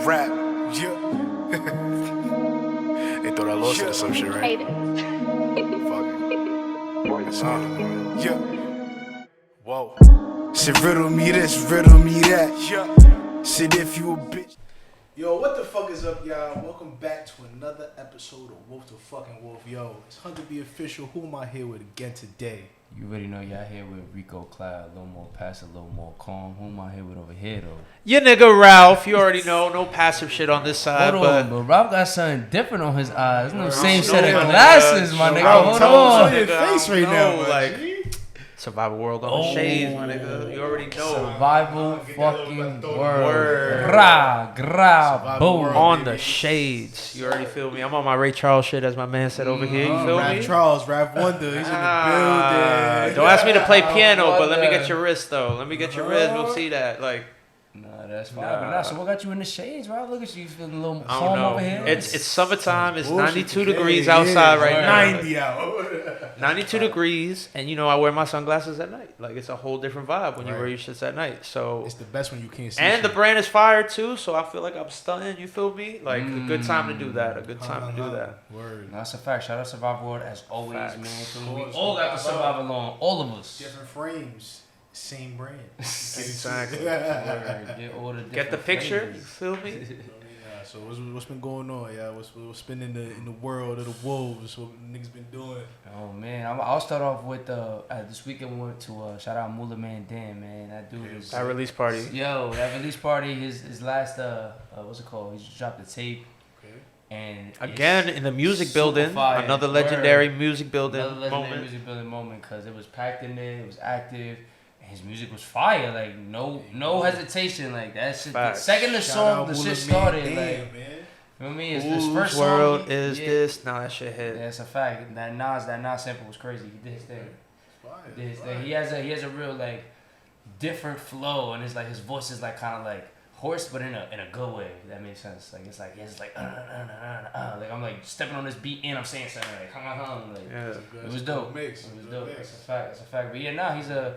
rap. Yeah. They thought I lost it or some shit, right? Hate it. Fuck it. It's on. Yeah. Whoa. Say riddle me this, riddle me that. Yeah. Said if you a bitch. Yo, what the fuck is up, y'all? Welcome back to another episode of Wolf to Fucking Wolf. Yo, it's Hunter the Official. Who am I here with again today? You already know y'all here with Rico Cloud, a little more passive, a little more calm. Who am I here with over here, though? Your nigga Ralph, you already know, no passive shit on this side, Hold but on, but Ralph got something different on his eyes. No same show set of my nigga, glasses, my show nigga. Ralph, Hold tell on. us, your nigga, face I right don't now, know, man. like Survival World on the shades, my nigga. You already know. Survival fucking Word. world. Ra, gra, boom. World. On the shades, you already feel me. I'm on my Ray Charles shit, as my man said over here. You feel Rap me? Charles, Rap Wonder, he's in the building. Don't ask me to play piano, but let me Wonder. get your wrist though. Let me get your wrist. We'll see that. Like, Nah, that's fine. But nah, so what got you in the shades, Ralph? Look at you feeling a little I don't calm know. over here. It's summertime. It's Bullshit 92 today. degrees Yeah, outside right now. 90 out. 92 degrees, and you know I wear my sunglasses at night. Like, it's a whole different vibe when you Right. wear your shits at night. So, It's the best when you can't see and the shit. brand is fire too. So I feel like I'm stunting. You feel me? Like a good time to do that. A good time to do that. Word. Nah, that's a fact. Shout out Survival World as always, Facts. man. So Of we course, all got to survive. survive along. All of us. Different frames, same brand. Exactly. Word. Get all the Get the different picture. You flavors. feel me? Yeah, so what's been going on? Yeah, what's been in the world of the wolves? What niggas been doing? Oh man, I'll start off with this weekend we went to shout out Moolah Man Dan, man. That dude is That release party. yo, that release party, his last what's it called? He just dropped the tape Okay. and Again it's in the music super building, fire. another Word. legendary music building Another legendary moment. music building moment because it was packed in there, it was active, and his music was fire. Like no hesitation, like that shit. The Facts. second the Shout song, out the Moolah shit Man started, Dan, like man. you know what I mean? It's this Whose first world song. is yeah. this? Nah, that shit hit. Yeah, it's a fact. That Nas sample was crazy. He did his thing. Fire, His fire. thing. He has a real like different flow, and it's like his voice is like kind of like hoarse, but in a good way. If that makes sense. Like it's like like like I'm like stepping on this beat and I'm saying something like like Yeah. it was dope. Mix. It was dope. It's a fact. It's a fact. But yeah, nah,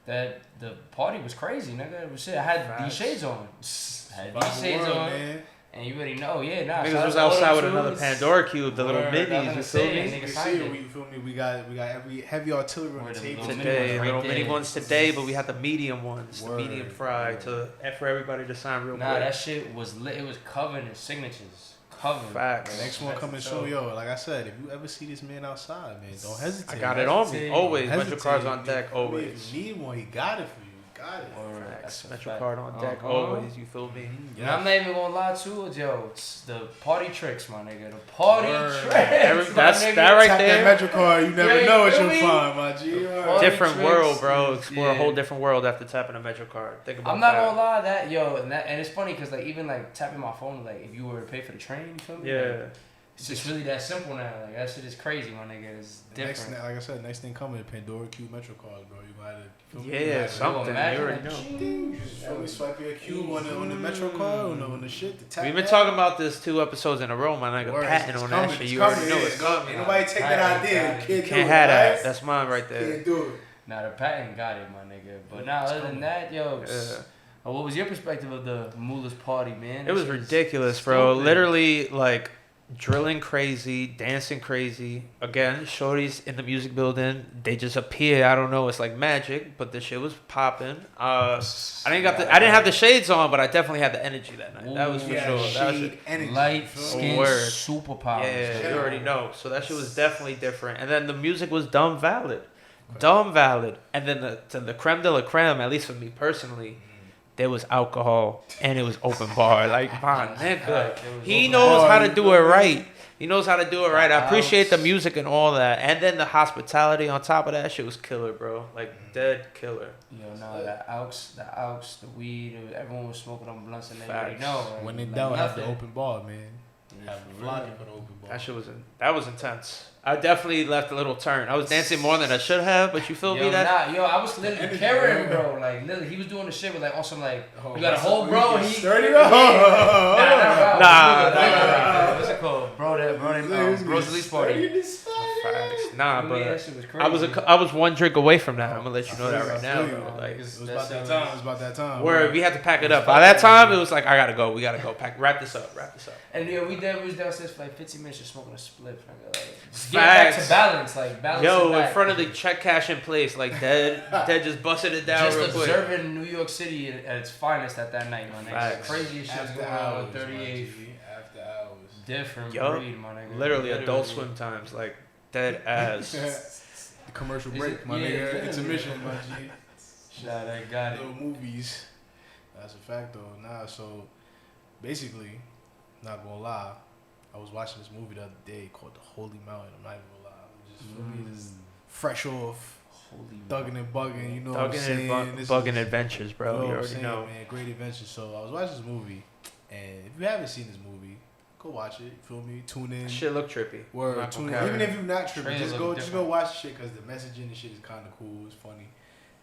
that the party was crazy, nigga. It was shit. I had Facts. these shades on. Had Survival these shades World, on, man. and you already know. Yeah, nah. Niggas shout was out to all outside them with another dudes. Pandora cube, the little Word, I was minis. gonna You say, feel me? nigga. You can signed see it. it. You feel me? We got every heavy artillery on Word, the the table little Today, mini ones little right mini there. ones today, but we had the medium ones, the Word. medium fry for everybody to sign real Nah, quick. that shit was lit. It was covered in signatures. Covered. Facts. The next one coming soon, yo. Like I said, if you ever see this man outside, man, don't hesitate. I got it on me. hesitate. Always. Don't Metro hesitate. cards on deck, I mean, always. If you need one, he got it for you. Got it. Word, Facts. that's a Metro fact. card on deck, Uh-huh. always. You feel me? And I'm not even gonna lie to it, yo. It's the party tricks, my nigga. The party Word. tricks. Every- my that's- nigga. that right Tap there. that Metro card, you never Yeah, know what you you'll feel me? find, my G. Party Different tricks world, bro. is- Explore a yeah. whole different world after tapping a Metro card. Think about I'm not that. gonna lie, that yo, and it's funny because like even like tapping my phone, like if you were to pay for the train, you feel me? Yeah. Like, it's just really that simple now. Like that shit is crazy, my nigga. It's Next, different. like I said, next thing coming, Pandora Q Metro cards, bro. You gotta, feel me? You Yeah, gotta- something. imagine You already that know. You just feel me? Swipe your Q on the Metro card, on the shit. The tap We've been that. talking about this 2 episodes in a row, my nigga. Word, Patent it's on coming, that shit. it's You coming, already know yeah, it's coming. Ain't nobody take that Patent, idea. patent. Can't do Can't it, have that. right? That's mine right there. Can't do it. Nah, the patent got it, my nigga. But now, other than that, yo, Yeah. what was your perspective of the Moolah's party, man? It was This shit ridiculous, bro. stupid. Literally, like, drilling crazy, dancing crazy. Again, shorties in the music building, they just appear. I don't know. It's like magic, but the shit was popping. I didn't have the shades on, but I definitely had the energy that night. That was for Yeah, sure. That was shade energy. Light Feel me? skin Word. superpowers. Yeah, you already know. So that shit was definitely different. And then the music was dumb valid. Dumb valid. And then the creme de la creme, at least for me personally, there was alcohol and it was open bar. Like, my nigga. He knows how to do it right. He knows how to do it right. I appreciate the music and all that. And then the hospitality on top of that shit was killer, bro. Like, dead killer. Yo, no, the aux, the weed, everyone was smoking on blunts and they already Facts. know. Like, When in like doubt, have the nothing. open bar, man. Yeah, Have for the logic real. for the open bar. That shit that was intense. I definitely left a little turn. I was dancing more than I should have, but you feel me? That I was literally energy, carrying, bro. bro. Like, literally, he was doing the shit with like on some like, Oh, you got a what's whole up? bro. You He sturdy, yeah. bro? Nah. Nah. What's it called, bro? That throwing Rosalie's party. facts. Nah, Man, but that shit was I was one drink away from that. I'm gonna let you know that right now, feel you. bro. Like, It was about that time. It was about that time. where we had to pack it up. By that time, it was like, I gotta go. We gotta go. Wrap this up. And we was downstairs for like 15 minutes just smoking a split. Like, Facts. get back to balance, like balance. Yo, it back. in front of the check cash in place, like Dead just busted it down just real quick. observing New York City at its finest at that night, my nigga. Facts. Craziest shit After going on hours, with 38. After hours. Different Yo, breed, my nigga. Literally Adult Swim times, like dead ass. The commercial Is break, it- my yeah, nigga. yeah. Intermission, my G. Shot, I got it. Little movies. That's a fact though. Nah, so basically, not gonna lie, I was watching this movie the other day called The Holy Mountain. I'm not even gonna lie. Just for me, just fresh off, Holy thugging and bugging. You know what I'm Thugging saying? and This bugging is- adventures, bro. know You what I'm already saying, know. man. Great adventure. So I was watching this movie, and if you haven't seen this movie, go watch it. Feel me? Tune in. Shit look trippy. Word, Not tune gonna in. cap. Even if you're not tripping, Trailers just look go different. watch the shit because the messaging and shit is kind of cool. It's funny.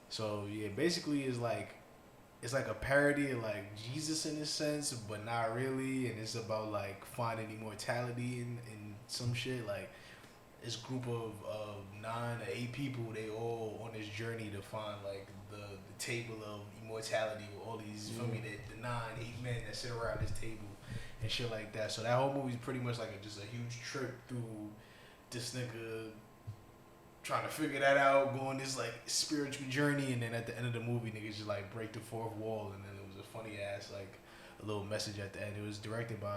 So yeah, basically it's like a parody of like Jesus in a sense, but not really. And it's about like finding immortality in some shit. Like this group of 9 or 8 people, they all on this journey to find like the table of immortality with all these, feel me, the 9, 8 men that sit around this table and shit like that. So that whole movie is pretty much like just a huge trip through this nigga trying to figure that out, going this like spiritual journey, and then at the end of the movie, niggas just like break the fourth wall, and then it was a funny ass like a little message at the end. It was directed by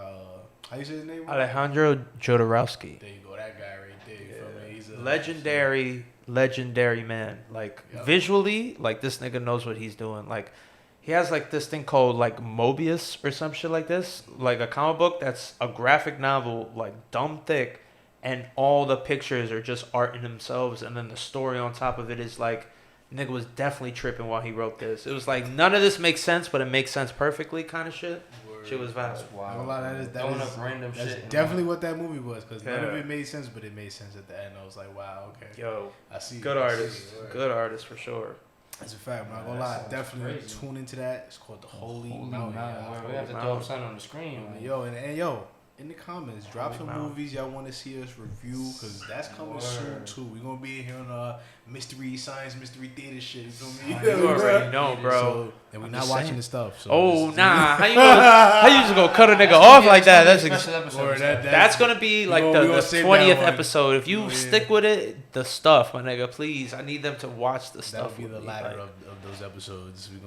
how you say his name? Alejandro Jodorowsky. There you go, that guy right there. You feel me? He's a legendary man. Like Yep. visually, like this nigga knows what he's doing. Like he has like this thing called like Mobius or some shit like this, like a comic book that's a graphic novel, like dumb thick, and all the pictures are just art in themselves, and then the story on top of it is like, nigga was definitely tripping while he wrote this. It was like none of this makes sense, but it makes sense perfectly, kind of shit. Shit was valid. Not gonna lie, that Throwing is up random that's shit. definitely what that movie was, because none of Yeah. it made sense, but it made sense at the end. I was like, wow, okay, Yo, I see. good I see artist, it, word. good artist for sure. That's a fact. I'm not Yeah, gonna that lie, sounds definitely crazy. tune into that. It's called The Holy Mountain. We have to Holy throw Mountain. something on the screen. man. Yo, and yo, in the comments, drop Holy some Mountain. movies y'all want to see us review, because that's coming Word. soon too. We're gonna be in here on mystery theater shit. You feel me? You already know, bro. So, and we're I'm not just watching saying. the stuff. So Oh just- nah, how you just gonna cut a nigga off like that? That's Special episode. Word, that's gonna be like we gonna the save 20th that one. episode. If you Oh, yeah. stick with it, the stuff, my nigga, please. I need them to watch the That'll stuff. be with the me, latter like- of those episodes. We're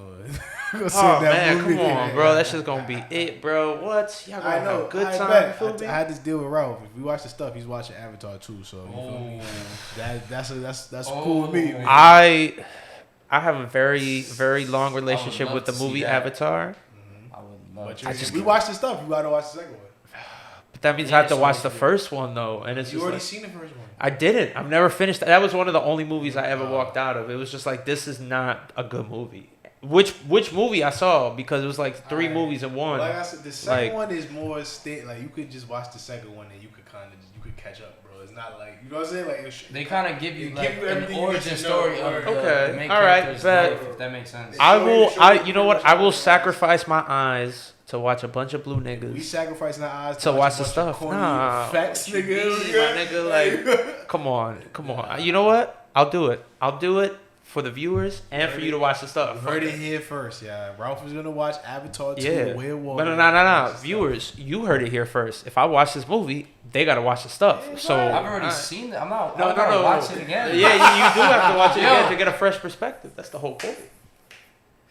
gonna save Oh that man, movie. come on, bro. That's just gonna be it, bro. What? Y'all gonna I know. have a good I time. bet. Feel me? I had this deal with Ralph. If we watch the stuff, he's watching Avatar too. So you feel me? Oh. That's cool with me. Oh. Man. I have a very long relationship love with the to see movie that. Avatar. I would love But to. if we watch the stuff, you gotta watch the second one. But that means Yeah, I have to so watch it's the good. first one though, and it's You just already like, seen the first one. I didn't. I've never finished that. That was one of the only movies I ever walked out of. It was just like, this is not a good movie. Which movie I saw, because it was like 3 Alright. movies in one. Like I said, the second Like- one is more like you could just watch the second one and you could catch up, bro. It's not like, you know what I'm saying? Like They kind of give you They like give you an everything you origin need to know. story of the Okay, main alright, character's bet. life, if that makes sense. I will sacrifice my eyes to watch a bunch of blue we niggas. sacrificing our eyes To watch watch a the bunch of stuff. corny Nah. facts, What you nigga. mean, my nigga, like, come on. You know what? I'll do it for the viewers and for you to watch the stuff. You heard it here first, yeah. Ralph is gonna watch Avatar 2, Yeah. The Way of But Water. no. Viewers, you heard it here first. If I watch this movie, they gotta watch the stuff. So I've already alright. seen it. I'm not. No, I'm gonna no. watch it again. Yeah, you do have to watch it Yo. again to get a fresh perspective. That's the whole point.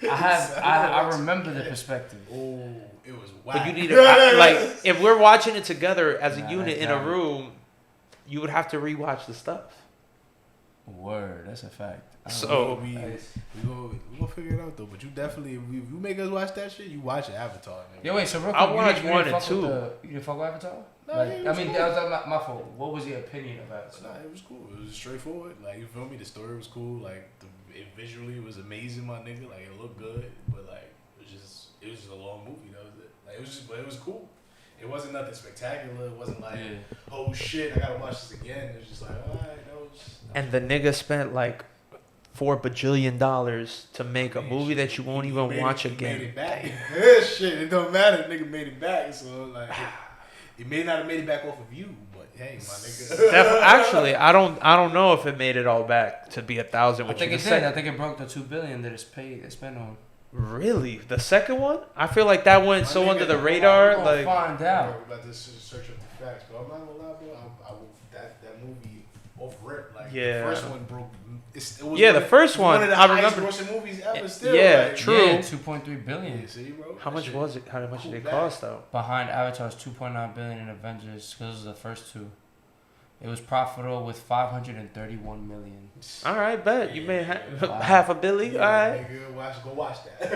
I remember the perspective. Oh, it was whack. But you need to like, if we're watching it together as a Nah, unit in a exactly. room, you would have to rewatch the stuff. Word, that's a fact. So- we gonna figure it out though. But you definitely, if you make us watch that shit, you watch Avatar. Nigga. Yo, wait. So real quick, I watched you one didn't and fuck with 2. You didn't fuck with Avatar? No, Like, yeah, it I was mean, cool. that was my fault. What was your opinion of Avatar? Nah, it was cool. It was straightforward. Like, you feel me? The story was cool. Like, it visually was amazing, my nigga. Like, it looked good, but like, it was just a long movie. That was it. Like, but it was cool. It wasn't nothing spectacular. It wasn't like, oh shit, I gotta watch this again. It was just like, alright, that was. And the nigga spent like $4 bajillion to make a movie that you won't even watch He made again. it back. Yeah, shit, it don't matter. Nigga made it back. So like, It may not have made it back off of you, but hey, my nigga. Actually, I don't know if it made it all back to be 1,000. I think it did. I think it broke the $2 billion that it's spent on. Really, the second one? I feel like that went My so nigga, under the radar. We're Like, find out. We're about to search up the facts, but I'm not gonna lie, bro. That movie off rip, like Yeah. the first one broke. It was Yeah, the first one, one of the I highest remember. grossing movies ever. Still, Yeah, like, true. Yeah, 2.3 billion. Yeah, see, bro. how That much shit- was it? How much cool did it back. cost though? Behind Avatar's 2.9 billion in Avengers, because it was the first two. It was profitable with 531 million. All right, bet you made Wow. half a billion. Yeah, All right. nigga, go watch that.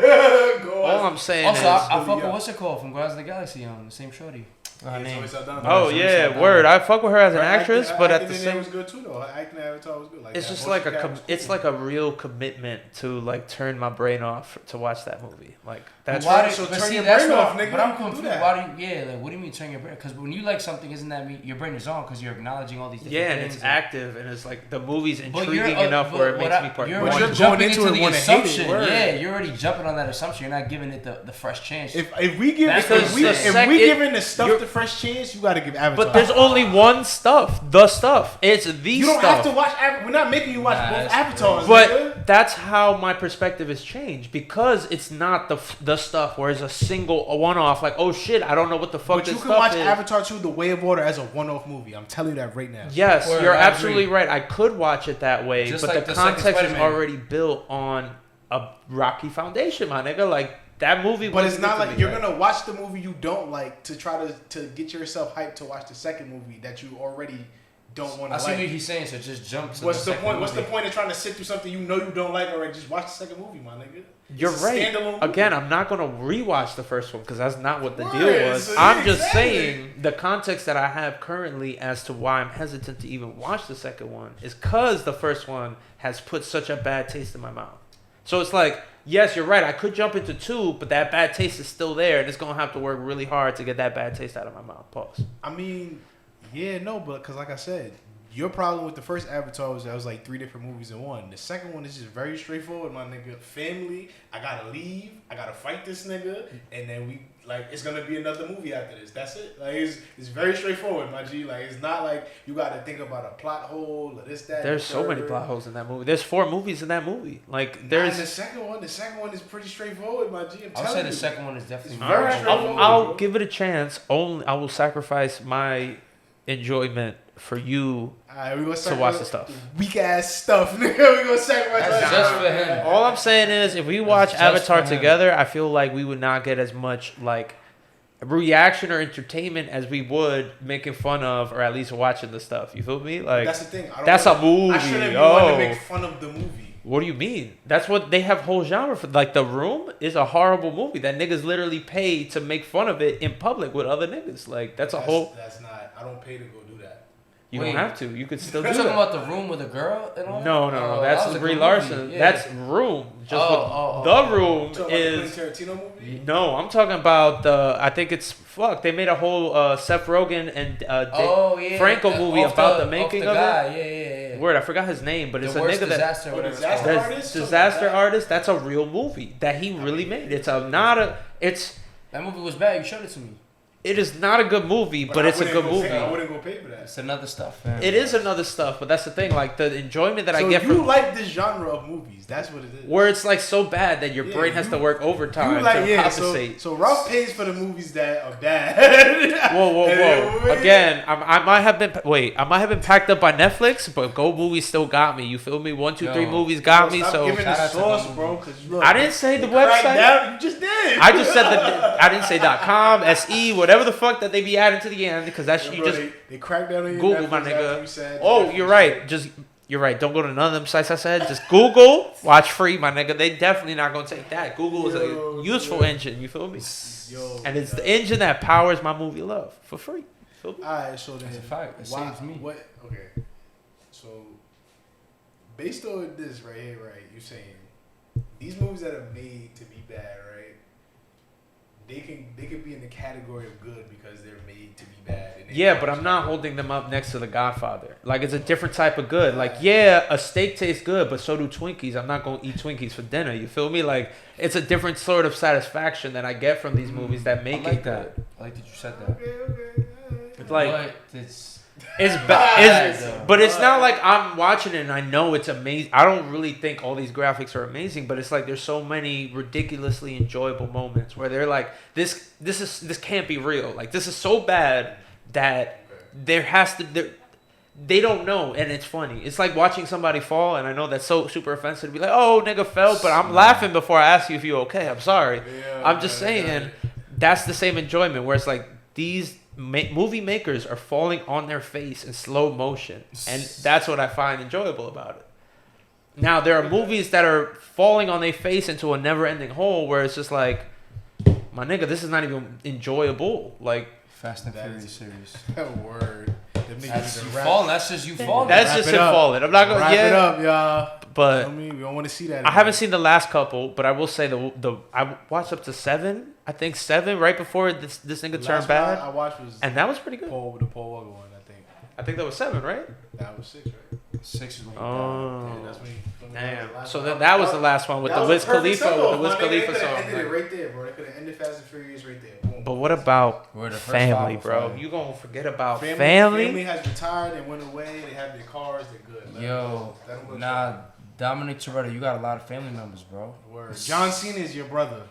Go watch All I'm saying Also, is, I fuck with what's it called from Guardians of the Galaxy the same shorty. Her Yeah, name. Zoe Saldana. oh Zoe yeah, Saldana. word. I fuck with her as an Her actress, acting- but her at the acting in there same, was good too, though. Her acting in Avatar was good. Like it's that just voice like she got was it's cool. like a real commitment to like turn my brain off to watch that movie. Like that's Why so but turn see, your that's brain what- off, nigga. But I'm You can do confused. that. Why do you? Yeah, like what do you mean turn your brain? Because when you like something, isn't that mean your brain is on? Because you're acknowledging all these different yeah, and things. it's active, and it's like the movie's But intriguing you're, enough but where it what makes I- me part. You're But already you're going jumping into into it the wanna hate it, assumption. word. Yeah, you're already jumping on that assumption. You're not giving it the fresh chance. If we give That's if we, the if we giving the stuff you're- the fresh chance, you gotta give Avatar. But there's only one stuff, the stuff. It's the you don't stuff. have to watch. We're not making you watch Nah, both that's Avatars. But nigga. that's how my perspective has changed because it's not the stuff where it's a single a one-off. Like, oh shit, I don't know what the fuck But this you can stuff watch is. Avatar 2: The Way of Water as a one-off movie. I'm telling you that right now. Yes, Word, you're I absolutely agree. right. I could watch it that way, Just but like the the second context is Spider-Man. already built on a rocky foundation, my nigga. Like that movie. But it's wasn't not meant to like be you're that. gonna watch the movie you don't like to try to get yourself hyped to watch the second movie that you already don't want I to see what like. he's saying. So just jump to What's the second point? What's the movie. point of trying to sit through something you know you don't like already? Just watch the second movie, my nigga. You're It's a right. standalone movie. Again, I'm not gonna rewatch the first one because that's not what the Word, deal was. so I'm yeah, just exactly. saying the context that I have currently as to why I'm hesitant to even watch the second one is because the first one has put such a bad taste in my mouth. So it's like, yes, you're right. I could jump into 2, but that bad taste is still there, and it's gonna have to work really hard to get that bad taste out of my mouth. Pause. I mean, yeah, no, but because like I said, your problem with the first Avatar was that was like 3 different movies in one. The second one is just very straightforward, my nigga. Family, I gotta leave, I gotta fight this nigga, and then we like it's gonna be another movie after this. That's it. Like it's very straightforward, my G. Like it's not like you gotta think about a plot hole or this that. There's so many plot holes in that movie. There's 4 movies in that movie. Like There's there's. the second one is pretty straightforward, my G. I'm I'll telling say you. the second one is definitely It's All very right, straightforward, I'll bro. give it a chance. Only I will sacrifice my enjoyment for you. Alright, we gonna To watch the stuff. Weak ass stuff, nigga. We gonna sacrifice That's that. just for him. All I'm saying is, if we watch just Avatar for him. together, I feel like we would not get as much like reaction or entertainment as we would making fun of or at least watching the stuff. You feel me? Like That's the thing. I don't that's wanna- a movie. I shouldn't be one to Oh. make fun of the movie. What do you mean? That's what they have whole genre for. Like The Room is a horrible movie that niggas literally pay to make fun of it in public with other niggas. Like that's a whole. That's not. I don't pay to go do that. You Wait. don't have to. You could still do You're talking that. about the room with a girl and all? No, Oh, that's that was a Brie good Larson. movie, yeah. That's Room. Just Oh, with The Room You talking about is. the Quentin Tarantino movie? No, I'm talking about the. I think it's fuck. They made a whole Seth Rogen and Oh, yeah. Franco movie Off about the making off the of guy. it. Yeah. Word, I forgot his name, but it's The a worst nigga that. disaster, Oh, whatever it's disaster called. artist? That's Something Disaster like that? Artist. That's a real movie that he really made. It's a not a. It's. That movie was bad. You showed it to me. It is not a good movie, but I it's a wouldn't good go movie. pay- I wouldn't go pay for that. It's another stuff, man. It is another stuff, but that's the thing. Like the enjoyment that So I get you from like this genre of movies? That's what it is. where it's like so bad that your Yeah, brain has you- to work overtime You like to yeah. So, compensate. so Ralph pays for the movies that are bad. Whoa! And then- Again, I might have been I might have been packed up by Netflix, but Go Movies still got me. You feel me? 1, 2, 3 Yo. movies got me. Stop So giving Shout the out to sauce, them. bro. Because look, I didn't say the you cracked website. down- You just did. I just said I didn't say .com, SE, whatever the fuck that they be adding to the end because that's Yeah, you bro, just they cracked down on your Google, my Netflix after nigga. you said Oh, Netflix. you're right. You're right. Don't go to none of them sites I said. Just Google, watch free, my nigga. They definitely not gonna take that. Google is Yo, a useful yo. engine. You feel me? Yo, And it's the engine that powers my movie love for free. Feel me? All right, so then That's a fact. It why- saves me. What? Okay. So based on this right here, right? You're saying these movies that are made to be bad, right? They can be in the category of good because they're made to be bad. And they Yeah, but I'm not holding them up next to The Godfather. Like it's a different type of good. Like yeah, a steak tastes good, but so do Twinkies. I'm not gonna eat Twinkies for dinner. You feel me? Like it's a different sort of satisfaction that I get from these movies that I make like it that. good. I like that you said that. Okay. Like But it's it's bad, bad, though. but it's not like I'm watching it and I know it's amazing. I don't really think all these graphics are amazing, but it's like there's so many ridiculously enjoyable moments where they're like, this can't be real. Like this is so bad that there has to they don't know, and it's funny. It's like watching somebody fall, and I know that's so super offensive to be like, oh, nigga fell, but I'm laughing before I ask you if you're okay. I'm sorry. Yeah, I'm just saying that's the same enjoyment where it's like these movie makers are falling on their face in slow motion, and that's what I find enjoyable about it. Now, there are movies that are falling on their face into a never-ending hole where it's just like, my nigga, this is not even enjoyable. Like, Fast and Furious series. Word. That's you falling. That's just you falling. that's Wrap just it him up. falling. I'm not gonna Wrap it up, y'all. but I mean, we don't want to see that. I haven't seen the last couple, but I will say I watched up to 7. I think 7 right before this nigga turned bad, I watched was and that was pretty good. the Paul Walker one. I think that was 7, right? That was 6, right? 6 is when Oh, Yeah, that's when damn. So that was the last one with the Wiz Khalifa They song. ended it right there, bro. They could have ended Fast and Furious right there. Boom. But what about We're the first family, five, bro? five. You gonna forget about Family family? has retired and went away. They have their cars. They're good. Yo, nah, Dominic Toretto, you got a lot of family members, bro. Word. John Cena is your brother.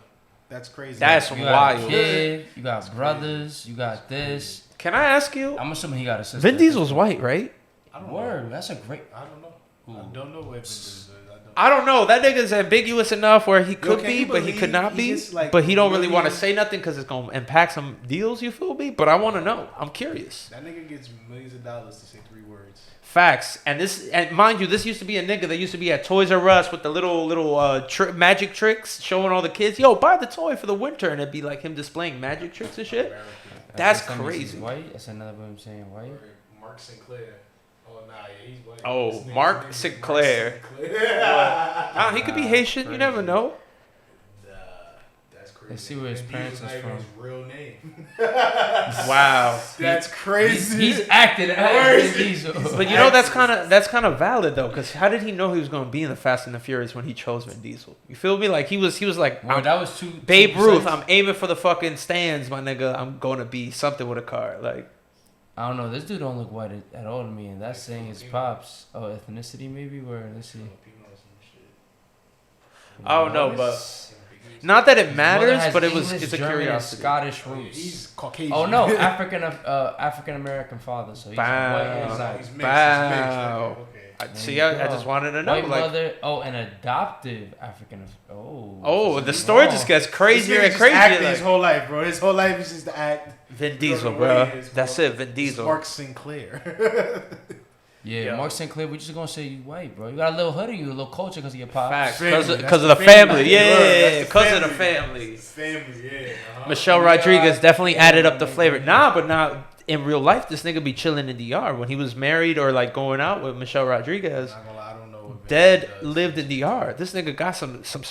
That's crazy. That's You got a wild. kid, you got brothers, you got this. Can I ask you? I'm assuming he got a sister. Vin Diesel's white, right? I don't know. Word, that's a great. I don't know. I don't know what Vin Diesel is. I don't know. That nigga's ambiguous enough where he could can be, you but he believe could not he be. gets, like, But he don't really really- want to say nothing because it's gonna impact some deals. You feel me? But I want to know. I'm curious. That nigga gets millions of dollars to say 3 words. Facts. And mind you, this used to be a nigga that used to be at Toys R Us with the little magic tricks, showing all the kids, yo, buy the toy for the winter, and it'd be like him displaying magic tricks and shit. That's something he's crazy. White. That's another way of saying white. Mark Sinclair. Oh, nah, yeah, he's white. Oh, His name- Mark his name is Sinclair. Sinclair. Nah, he could be Haitian. You never know. Nah, that's crazy. Let's see where his Vin parents Diesel's is not even from. His real name. Wow. That's crazy. He's acting as Vin Diesel. But you know that's kind of valid though, because how did he know he was going to be in the Fast and the Furious when he chose Vin Diesel? You feel me? Like he was like, Well, that was two. Babe 2%. Ruth, I'm aiming for the fucking stands, my nigga. I'm going to be something with a car. Like, I don't know. This dude don't look white at all to me, and that's saying his pops. Oh, ethnicity maybe. Where let's see. I don't know, but not that it matters, but it's a German, curiosity. Scottish roots. He's Caucasian. Oh no, African American father. So he's white Bow. inside. He's mixed. Bow. Okay. See, I just wanted to know. White Like, mother. Oh, an adoptive African. oh, the story just gets crazier and crazier. Acting Like, his whole life, bro. His whole life is just to act. Vin Diesel, the way bro. he is, bro. That's it, Vin It's Diesel. Mark Sinclair. Yeah, Yo. Mark Sinclair. We just gonna say you white, bro. You got a little hood of you, a little culture because of your pops. Facts, Family, because of that's the the family. family. Yeah, That's the because of the family. family. Family, yeah. Uh-huh. Michelle Rodriguez definitely added up the flavor. Nah, but now in real life, this nigga be chilling in DR when he was married or like going out with Michelle Rodriguez. Not gonna lie, I don't know what Vin Dead does. lived in DR. This nigga got some spice.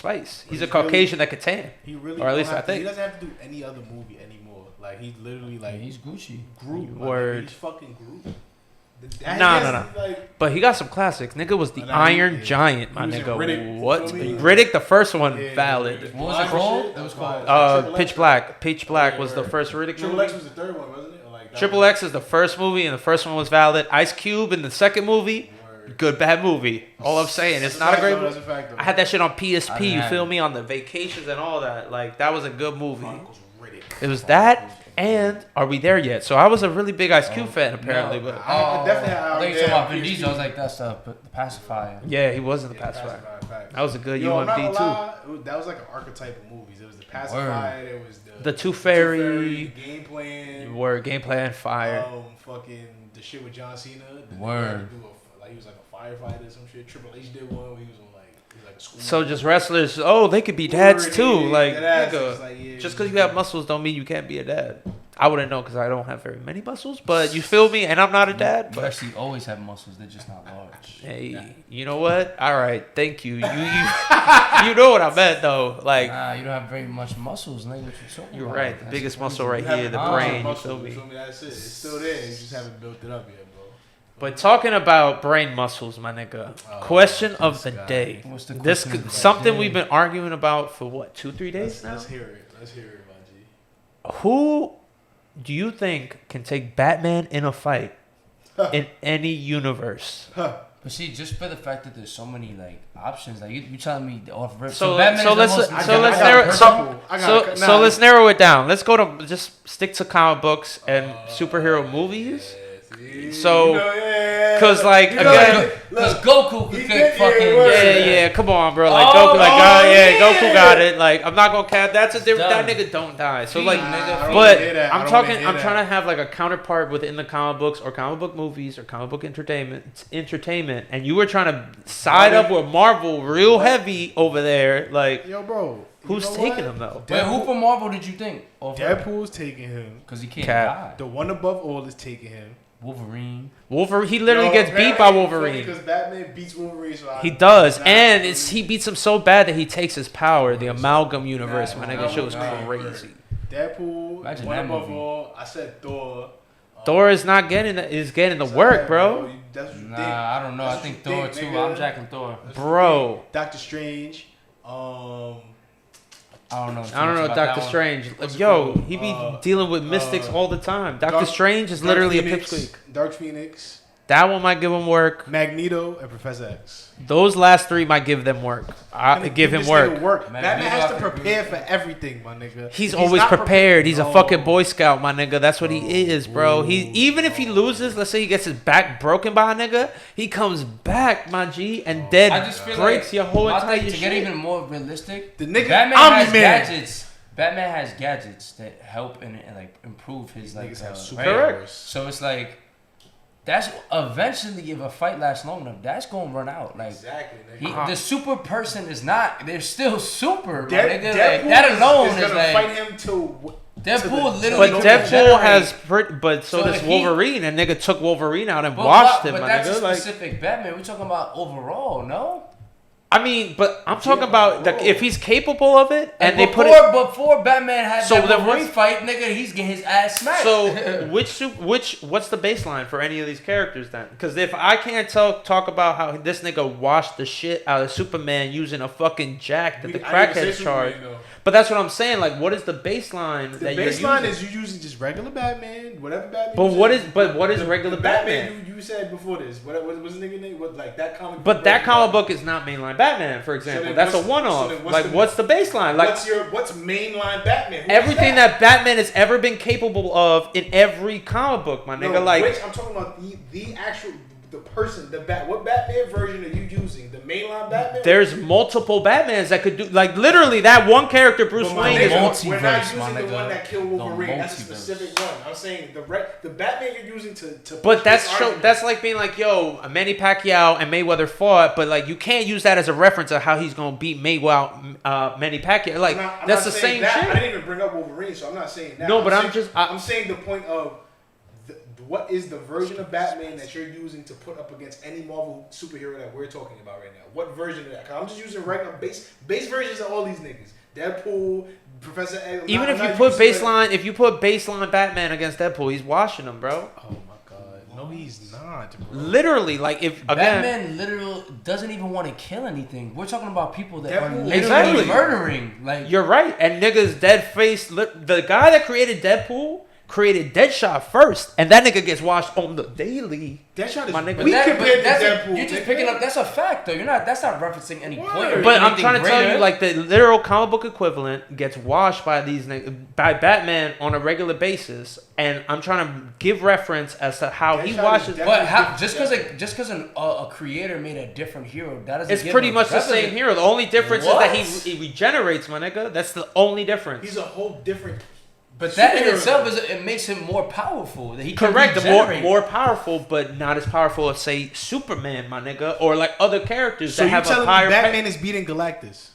He's a He's really- Caucasian that could tan. He really Or at don't least I have to- think. he doesn't have to do any other movie anymore. Like he's literally Like like he's Gucci. Groot. Word. He's fucking Groot. Nah. But he got some classics. Nigga was the Nah, Iron he- Giant, my he was in nigga. Riddick, you What? feel me? Riddick, the first one, Yeah, valid. What was it called? It was called Pitch Black. Pitch Black was the first Riddick Triple movie. X was the third one, wasn't it? Or like that Triple was- X is the first movie, and the first one was valid. Ice Cube in the second movie, Word. good bad movie. All I'm saying, it's not a great That's movie. a fact, though. I had that shit on I PSP. didn't You have feel it. me? On the vacations and all that. Like that was a good movie. Chronicles of Riddick. It was that, and Are We There Yet? So I was a really big Ice Cube fan apparently, No. but I definitely had I thought you were yeah, talking about Vin PSP. Diesel. I was like, that's the pacifier. yeah, he was in the Yeah, pacifier. Facts. That was a good Yo, I'm not UMD gonna too. lie, that was like an archetype of movies. It was the pacifier. There was The Tooth Fairy. the game plan. Word gameplay and fire. Fucking the shit with John Cena. The nigga Word. had to do like he was like a firefighter or some shit. Triple H did one where he was on like a school. So just wrestlers, oh, they could be dads Word, too. yeah, Like, that ass nigga, is like, yeah, just because you have muscles don't mean you can't be a dad. I wouldn't know because I don't have very many muscles, but you feel me? And I'm not a dad. You But actually always have muscles. They're just not large. hey, you know what? All right, thank you. You know what I meant though. Like, Nah, you don't have very much muscles, nigga. What you talking you're about? right. The That's biggest crazy. muscle right You here, haven't the built brain. You muscle, feel me? That's it. It's still there. You just haven't built it up yet, bro. But talking about brain muscles, my nigga. Question of the God. day. What's the This question of the something day? we've been arguing about for what 2-3 days now. Let's hear it. Let's hear it, my G. Who do you think can take Batman in a fight in any universe? But see, just for the fact that there's so many like options, like you telling me off rip. So Batman is let's almost- let's narrow it down. Let's go to just stick to comic books and superhero movies. So, because like again, because Goku could fucking yeah, come on, bro. Like Goku, Goku got it. Like I'm not gonna cap. That's a different. That nigga don't die. So like, but I'm talking. I'm trying to have like a counterpart within the comic books or comic book movies or comic book entertainment. And you were trying to side up with Marvel real heavy over there. Like, yo, bro, who's taking him though? Wait, who from Marvel did you think? Deadpool's taking him Because he can't Cap. die. The one above all is taking him. Wolverine. He literally gets beat by Wolverine. Because Batman beats Wolverine. So He does, and he beats him so bad that he takes his power. The amalgam universe, my nigga, shit was crazy. Deadpool, Imagine one that above movie. all. I said Thor. Thor is not getting the work, bro. That's what you think. Nah, I don't know. I That's think what you Thor think, too. nigga. I'm jacking Thor. Bro. Doctor Strange. I don't know. I don't know, Doctor Strange. What's it Yo, called? he be dealing with mystics all the time. Doctor Dark- Strange is Dark literally a Phoenix, pipsqueak. Dark Phoenix, That one might give him work. Magneto, and Professor X. Those last three might give them work. I give him This nigga work. Batman has to Magneto, prepare for everything, my nigga. He's If always not prepared. He's a Oh. fucking Boy Scout, my nigga. That's what he is, bro. He even if he loses, let's say he gets his back broken by a nigga, he comes back, my G, and dead I just feel breaks like your whole I entire think to shit. get even more realistic, The nigga Batman has Omni-Man. gadgets. Batman has gadgets that help and like improve his like. Niggas have super right? Correct. So it's like that's eventually if a fight lasts long enough, that's gonna run out. Like Exactly, nigga. the super person is not. They're still super. My Dead- nigga. Deadpool Like, that alone is is gonna like fight him to Deadpool to literally. But can Deadpool regenerate. has, but so So does if he- Wolverine, and nigga took Wolverine out and But washed what- him, But my that's nigga. a Like, specific Batman. We're talking about overall, no? I mean, but I'm talking about if he's capable of it, and they put before, it. Before Batman had So that then Wolverine what's- fight, nigga, he's getting his ass smacked. So what's the baseline for any of these characters then? Because if I can't talk about how this nigga washed the shit out of Superman using a fucking jack that the crackheads charge, but that's what I'm saying. Like, what is the baseline The that you're baseline using? is you using just regular Batman, whatever Batman. But you what use. is what is The regular Batman? You said before this. What was the nigga name? What like that comic? But book that version comic of book is not mainline Batman, for example. then That's a what's- one-off. so then Like, what's the baseline? Like, what's mainline Batman? Who is everything that Batman has ever been capable of in every comic book, my nigga. No, Like, which I'm talking about the actual the person what Batman version are you using? The mainline Batman? there's multiple Batmans that could do like literally that one character, Bruce But my Wayne. nigga, Is we're not multiverse, my using the nigga. one that killed Wolverine. The That's a multiverse. specific one. I'm saying the Batman you're using to But push this argument. that's like being like, yo, Manny Pacquiao and Mayweather fought, but like you can't use that as a reference of how he's gonna beat Mayweather, Manny Pacquiao. Like I'm that's not the saying same that. shit. I didn't even bring up Wolverine, so I'm not saying that. No, but I'm saying the point of what is the version of Batman that you're using to put up against any Marvel superhero that we're talking about right now? What version of that? 'Cause I'm just using regular base versions of all these niggas. Deadpool, Professor X. Even if you put baseline Batman against Deadpool, he's washing him, bro. Oh my god, no, he's not, bro. Literally, like if again, Batman literally doesn't even want to kill anything. We're talking about people that are Deadpool. literally Exactly. murdering. Like you're right. And niggas dead face. The guy that created Deadpool created Deadshot first, and that nigga gets washed on the daily. Deadshot is My nigga. weak But compared to that's Deadpool. you're just nigga. picking up. That's a fact, though. That's not referencing any point. Or But I'm anything trying to tell greater. you, like the literal comic book equivalent gets washed by by Batman on a regular basis, and I'm trying to give reference as to how he Deadshot washes. is But how, Definitely just because a creator made a different hero, that doesn't. It's give pretty him much the revenue. same hero. The only difference is that What? he regenerates, my nigga. That's the only difference. He's a whole different. But that in superhero. itself it makes him more powerful. That he can Correct, the regenerate. more powerful, but not as powerful as say Superman, my nigga, or like other characters So that you have a telling me higher. Batman is beating Galactus?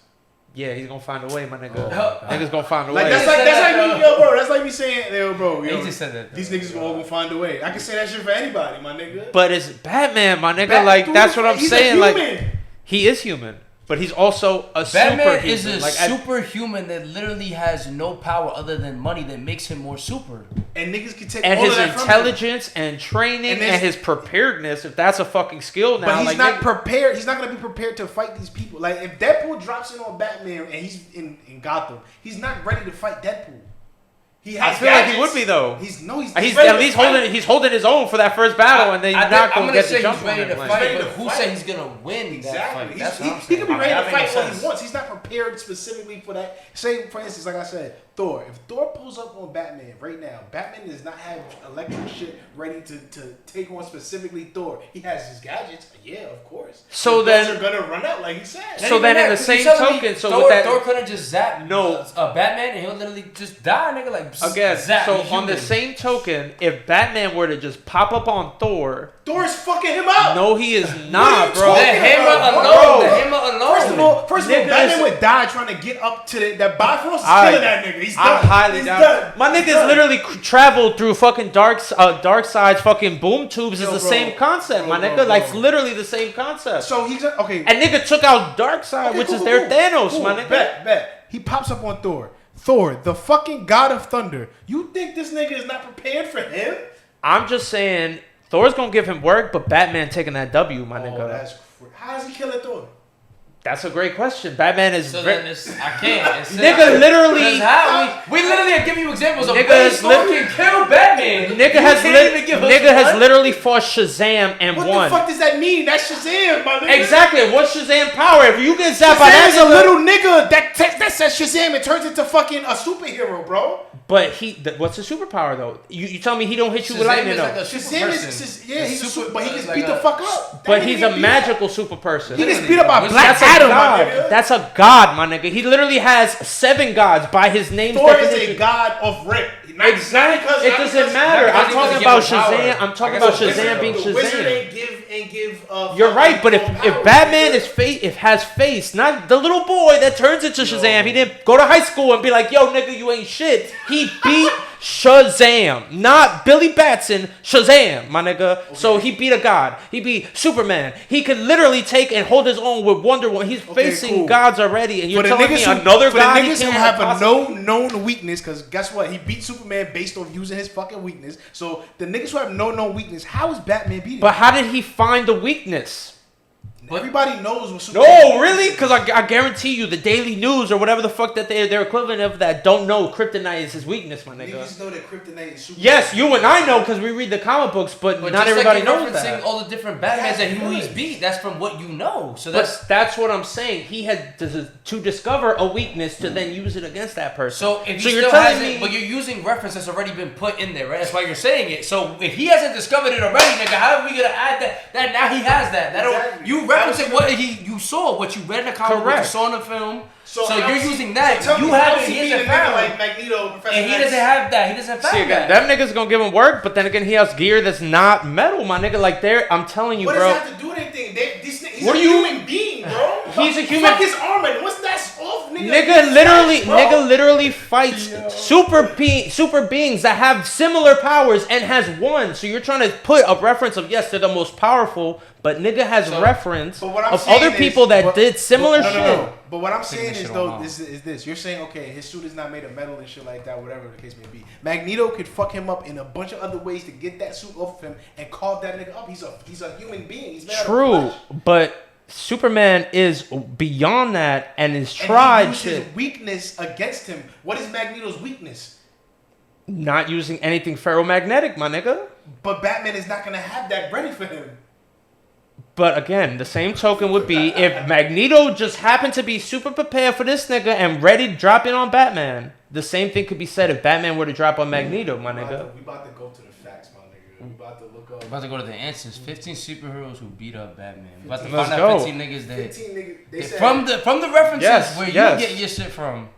Yeah, he's gonna find a way, my nigga. Oh. Nigga's gonna find a Like way. that's said like that, me, yo, bro. That's like me saying, yo, bro. He Yo, just said that. these niggas all gonna find a way. I can say that shit for anybody, my nigga. But it's Batman, my nigga. Bat- like dude, that's what I'm he's a saying. Like human. he is human, but he's also a Batman superhuman. is a like, superhuman that literally has no power other than money that makes him more super. And niggas can take and all his of that from him. intelligence and training And and, there's- his preparedness. If that's a fucking skill now, But he's like not nigga, prepared. He's not gonna be prepared to fight these people. Like if Deadpool drops in on Batman and he's in Gotham, he's not ready to fight Deadpool. He I has feel like he gadgets. would be though. He's He's ready at to least fight. he's holding his own for that first battle, and then you're not gonna get the jump on ready him. to Like, fight, ready but to who fight. said he's gonna win that Exactly. fight? That's what I'm He saying. could be ready to That fight makes what sense. he wants. He's not prepared specifically for that. Say, for instance, like I said, Thor. If Thor pulls up on Batman right now, Batman does not have electric shit ready to take on specifically Thor. He has his gadgets. Yeah, of course. So But those then- are gonna run out, like he said. So then in the same token, so Thor, with that, Thor couldn't just zap No. Batman and he'll literally just die, nigga. Like again, zap so the on the human. same token, if Batman were to just pop up on Thor, Thor's fucking him up. no, he is What are not, you bro. The talking hammer about, alone. bro? The hammer alone. First of all, Niggas- Batman would die trying to get up to that Bifrost is I- killing that nigga. He's done. I highly He's doubt. done. My He's niggas done. literally traveled through fucking dark side's fucking boom tubes. Yo, Is the bro. same concept, my Bro, nigga. bro, Like bro. literally the same concept. So he's okay. And nigga took out Dark Side, Okay, which cool, is cool, their cool. Thanos, Cool. my nigga. Bet. He pops up on Thor. Thor, the fucking god of thunder. You think this nigga is not prepared for him? I'm just saying, Thor's gonna give him work, but Batman taking that W, my nigga. That's how is he killing Thor? That's a great question. Batman is So very. then this, I can't. It's Nigga, literally. Because how we literally are giving you examples of Nigga ways has Thor lit- can kill Batman. Nigga You has can't even give us nigga has one? literally fought Shazam and What won. the fuck does that mean? That's Shazam, my nigga. Exactly. What's Shazam power? If you get zapped by Shazam that is a nigga- little nigga that says Shazam and turns into fucking a superhero, bro. But what's his superpower though? You tell me he don't hit you with Shazam lightning is like though. a super Shazam person. he's a super, but he is gets like beat the a- fuck up. But That nigga he's get a beat magical super person. Up. He gets beat up by What's Black That's a Adam, my god. nigga. That's a god, my nigga. He literally has 7 gods by his name's Thor is definition. a god of rip. Not Exactly. because- It not doesn't because- matter. not I'm because talking he about was given power. Shazam. I'm talking I about guess the Shazam being The wizard Shazam. ain't give. You're right, but if power. Batman has face, not the little boy that turns into Shazam. He didn't go to high school and be like, "Yo, nigga, you ain't shit." He beat Shazam, not Billy Batson. Shazam, my nigga. So he beat a god. He beat Superman. He could literally take and hold his own with Wonder Woman. He's facing cool. gods already, and you're For the telling me niggas another for god the he niggas who can't have a possibly- no known weakness, because guess what? He beat Superman based on using his fucking weakness. So the niggas who have no known weakness, how is Batman beating? But how did he find the weakness? Everybody knows what Superman. No, really? Because I guarantee you, the Daily News or whatever the fuck that they're equivalent of that don't know Kryptonite is his weakness, my nigga. Niggas know that Kryptonite is Superman. Yes, you and I know because we read the comic books, but But not just everybody like knows you're referencing that. all the different Batmans and who he's beat, that's from what you know. So But that's what I'm saying. He had to discover a weakness to then use it against that person. So if So he you're still telling hasn't, me- but you're using reference that's already been put in there, right? That's why you're saying it. So if he hasn't discovered it already, nigga, how are we gonna add that? That now he has that. That Exactly. you referencing what you saw, what you read in the comic, what you Correct. saw in the film. So how you're is he- using that. so tell You me, how have is it. he He beating a hasn't nigga found like it. Magneto, Professor And he X? doesn't have that. He doesn't See found again, that. them niggas gonna give him work, but then again, he has gear that's not metal, my nigga. Like I'm telling you, What bro. does that have to do with anything? He's What a do you- human being, bro. He's a human- Fuck his armor. What's that off, nigga? Nigga literally, Bro. nigga literally fights super beings that have similar powers and has won. So you're trying to put a reference of yes, they're the most powerful, but nigga has So- reference But what I'm of saying other is- people that but- did similar no, shit. no. But what I'm Taking saying this is shit though, on is this. You're saying okay, his suit is not made of metal and shit like that, whatever the case may be. Magneto could fuck him up in a bunch of other ways to get that suit off of him and carve that nigga up. He's a human being. He's made out of True, flesh. but Superman is beyond that and is And tried he used his shit. weakness against him. What is Magneto's weakness? Not using anything ferromagnetic, my nigga. But Batman is not gonna have that ready for him. But again, the same token would be if Magneto just happened to be super prepared for this nigga and ready to drop in on Batman. The same thing could be said if Batman were to drop on Magneto, my nigga. We about to go to the facts, my nigga. We about to look up. We're about to go to the answers. 15 superheroes who beat up Batman. We're about to Let's find out go. 15 niggas that 15 niggas. They said from the references Yes, where yes. you get your shit from.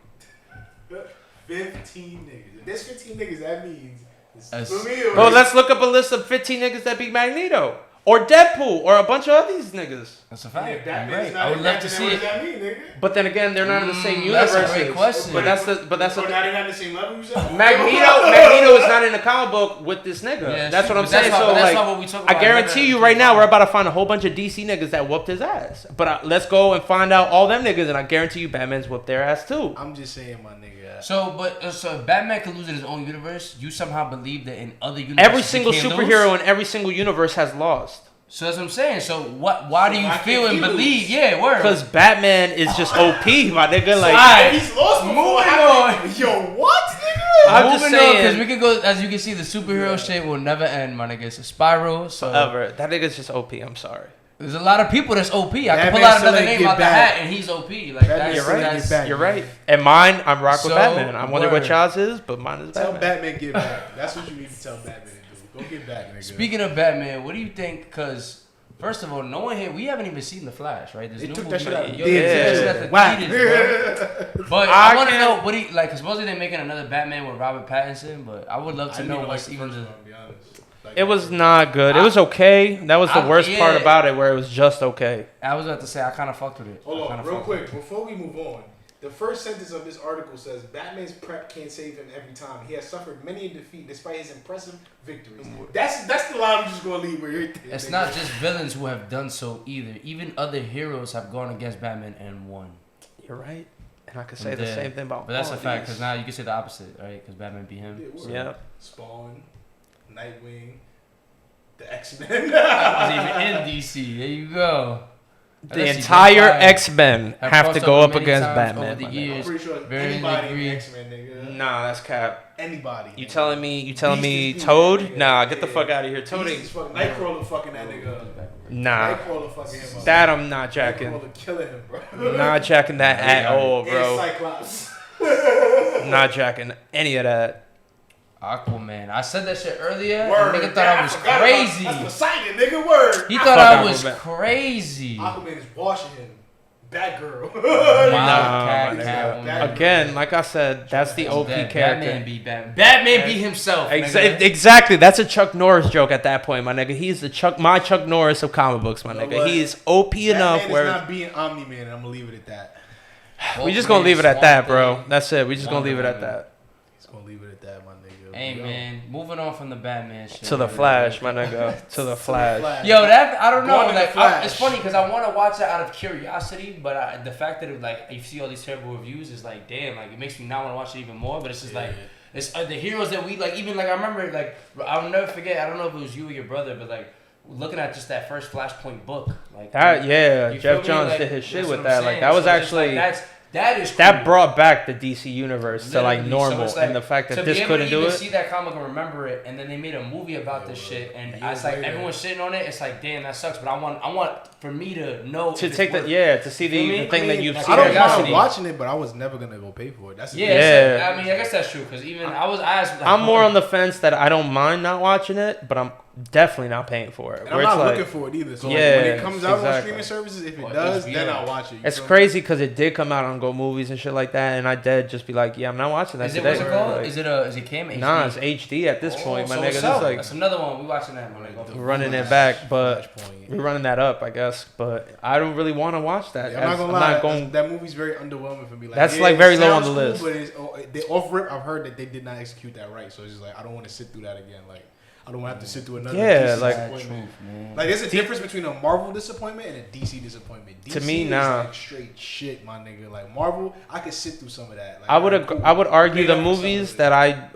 15 niggas. If there's 15 niggas, that means it's That's- for me. Well, let's look up a list of 15 niggas that beat Magneto. Or Deadpool. Or a bunch of these niggas. That's a fact. If You're Batman's right. not I would in love Batman, to see what it. does that mean, nigga? But then again, they're not in the same That's universe. a great question. But that's So the now they're not in the same level, you said? Magneto is not in the comic book with this nigga. Yeah, that's what I'm but that's saying. not- So that's like, not what we talk I about. guarantee you right now, we're about to find a whole bunch of DC niggas that whooped his ass. But let's go and find out all them niggas, and I guarantee you, Batman's whooped their ass too. I'm just saying, my nigga. So if Batman can lose in his own universe, you somehow believe that in other universes Every single he can't superhero lose? in every single universe has lost. So that's what I'm saying. So why do you why feel can't and he believe? lose? Yeah, word. Because Batman is just OP, my nigga. Like, Alright. He's lost before. Moving Yo, what, nigga? I'm just moving on, because saying. we could go, as you can see, the superhero shit will never end, my nigga. It's a spiral, so. Forever. That nigga's just OP. I'm sorry. There's a lot of people that's OP. I can Batman pull out still another ain't name get out the back. hat, and he's OP. Like, Batman that's, You're right. that's, Get back. You're right. And mine, I'm rock with So, Batman. I wonder what word. y'all's is, but mine is Tell Batman. Batman get back. That's what you need to tell Batman to do. Go get back, nigga. Speaking of Batman, what do you think? Because first of all, no one here. We haven't even seen the Flash, right? There's They new took movie. that shit out. Yo, Yeah. they took that shit out the Whack. theaters, bro. But I I want to can't- know what do you like? Cause supposedly they're making another Batman with Robert Pattinson, but I would love I to didn't know even what's like the even first the. one, to be honest. Like, It was not good. It was okay. That was the worst part yeah. about it, where it was just okay. I was about to say I kind of fucked with it. Hold I on, kinda real fucked with quick, before we move on. The first sentence of this article says, Batman's prep can't save him every time. He has suffered many a defeat despite his impressive victories. That's the line I'm just going to leave with right there. It's nigga. not just villains who have done so either. Even other heroes have gone against Batman and won. You're right. And I could say the Yeah. same thing about But that's all a of fact, these. because now you can say the opposite, right? Because Batman beat him. Yeah, So. Yeah. Spawn, Nightwing, the X-Men. I wasn't even in DC. There you go. The Let's see, entire Vampire X-Men have to crossed go over up many against times Batman. over the my nigga. years. I'm pretty sure Varying anybody in degree. the X-Men, nigga. Nah, that's cap. Anybody. You nigga. telling me Beast Toad? is beast, Nah, nigga. get the fuck out of here. Toad Beast ain't. is fucking Nightcrawler fucking that nigga. Nah. Nightcrawler fucking him up. That I'm not jacking. Nightcrawler killing him, bro. Not jacking that at all, And bro. Cyclops. Not jacking any of that. Aquaman. I said that shit earlier. Word. And nigga thought I was forgot about- crazy. That's Poseidon, nigga. Word. He Fuck thought I was Aquaman. crazy. Aquaman is washing him. Batgirl. Nah, Cat, my Catwoman. nigga. Again, like I said, that's the OP Batman character. beat Batman. Batman beat himself. nigga. Exactly. That's a Chuck Norris joke at that point, my nigga. He's the my Chuck Norris of comic books, my You know nigga. what? He is OP enough Batman where is not being Omni-Man, and I'm gonna leave it at that. we just gonna leave it at that, bro. Thing. That's it. We just gonna Wonder leave it at Woman. that. He's gonna leave it at that, my nigga. Hey Yo. man, moving on from the Batman shit. To the Flash, my nigga. To the Flash. Yo, that I don't know. Going to the Like, Flash. it's funny because I want to watch it out of curiosity, but the fact that like you see all these terrible reviews is like, damn, like it makes me not want to watch it even more. But it's just like it's the heroes that we like. Even like I remember, like I'll never forget. I don't know if it was you or your brother, but like looking at just that first Flashpoint book, like That, yeah, you feel Jeff me? Johns Like, did his shit that's with what that. I'm Like saying. that was So it's actually like, that is that cool. brought back the DC universe to like Literally, so normal, it's like, and the fact that to this be able couldn't to do even it. see that comic and remember it, and then they made a movie about this shit, and it's like everyone's shitting on it. It's like, damn, that sucks. But I want for me to know To if take it's the to see Feel me? the thing I that mean, you've I seen. I don't Curiosity. mind watching it, but I was never gonna go pay for it. That's the Yeah, thing. it's like, Yeah. I mean, I guess that's true because even I was asked. Like, I'm more on the fence that I don't mind not watching it, but I'm definitely not paying for it. And Where I'm it's not like, looking for it either. So Yeah, when it comes out on exactly. streaming services, if it Or does, HBO. then I'll watch it. You it's feel me? crazy because it did come out on Go Movies and shit like that, and I did just be like, yeah, I'm not watching that Is it today. what's it called? Like, is it Cam? HD? nah, it's HD at this point, my so nigga. it's This out. like That's another one. We watching that, my nigga. we're running it back, but Flashpoint. we're running that up, I guess. But I don't really want to watch that. Yeah, I'm not gonna lie. That movie's very underwhelming for me. Like, That's, yeah, like, it very low on sounds the cool, list. But they off rip. I've heard that they did not execute that right. So it's just like I don't want to sit through that again. Like I don't want to have to sit through another. Yeah, DC like- disappointment. Like there's a difference between a Marvel disappointment and a DC disappointment. DC To me, is nah. like straight shit, my nigga. Like Marvel, I could sit through some of that. Like, I would cool. I would argue Made the up for some of movies it. that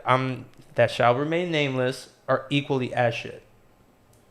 that shall remain nameless are equally as shit.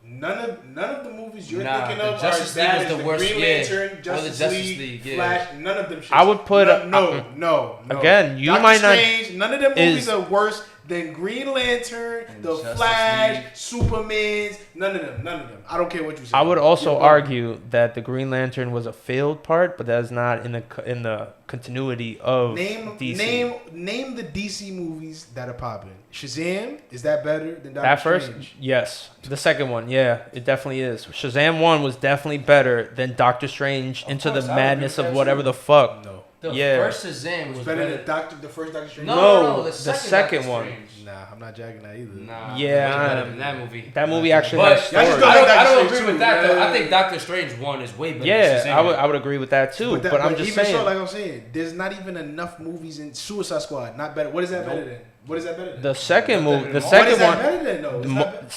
None of the movies you're Nah, thinking the of Justice are as bad League was as the the worst, Green yeah. Lantern, Or the Justice Justice League, League, yeah. Flash. None of them shit. I would put no. Again, you Doctor might not- Strange, none of them is- movies are worse than Green Lantern, And the Justice Flash, League. Superman's. None of them. I don't care what you say. I would also You're argue that the Green Lantern was a failed part, but that is not in the continuity of DC. Name the DC movies that are popping. Shazam, is that better than Doctor That first, Strange? yes. The second one, yeah, it definitely is. Shazam 1 was definitely better than Doctor Strange Into course, the I would agree Madness with of that whatever too. the fuck. No. The Yeah. first Shazam was It's better than the first Doctor Strange. No, the the second Doctor one. Strange. Nah, I'm not jacking that either. Nah, Yeah, way better I'm- than that movie. That movie actually But has Y'all just story. don't I like don't Doctor agree Strange with too, that though. yeah. I think Doctor Strange 1 is way better. Yeah, than Shazam. I would agree with that too. But I'm just even saying. so, like I'm saying, there's not even enough movies in Suicide Squad. Not better. What is that better than? What is that better than? The second movie, the What is What is second that one, better than though? It's not better.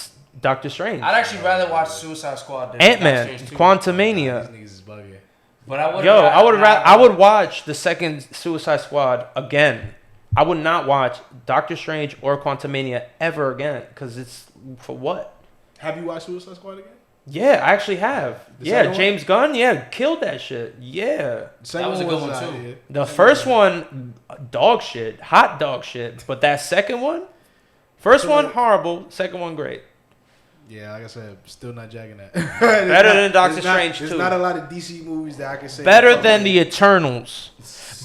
Doctor Strange, I'd actually rather watch Suicide Squad than Ant-Man, Doctor Strange 2. Quantumania. These niggas is bugging. But I would. Yo, I would watch the second Suicide Squad again. I would not watch Doctor Strange or Quantumania ever again because it's for what? Have you watched Suicide Squad again? Yeah, I actually have. The Yeah, second one? James Gunn. Yeah, killed that shit. Yeah. Second was a good one, not- too. yeah. The first one, dog shit, hot dog shit. But that second one, first one horrible, second one great. Yeah, like I said, still not jacking that. Better than Doctor Strange There's 2. not a lot of DC movies that I can say. Better fuck than with. the Eternals.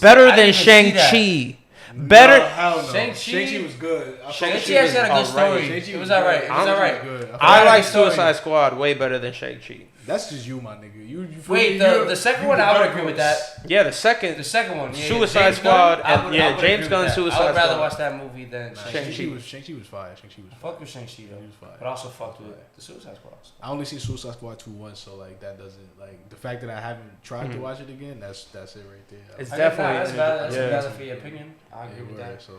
Better I than didn't even see that. Shang-Chi. Better. No, hell no. Shang-Chi- Shang-Chi was good. I fuck Shang-Chi with actually had a good alright. story. Shang-Chi It was was alright. good. It was Shang-Chi alright. good. I Yeah, like good story. Suicide Squad way better than Shang-Chi. That's just you, my nigga. You feel Wait, me? the second one, I would agree with that. Yeah, the second. The second one, yeah, Suicide James Squad Gunn, I and- would- yeah, I would James agree with Gunn, that. Suicide I would rather Squad. watch that movie than Nah, Shang-Chi. Shang-Chi was fire. Shang-Chi was fire. Fuck with Shang-Chi though, He was fire. but I also fucked with the Suicide Squad. I only seen Suicide Squad 2 once, so like that doesn't like the fact that I haven't tried to watch it again. That's it right there. It's I definitely- that's valid. That's yeah. valid for your opinion. I agree with that. So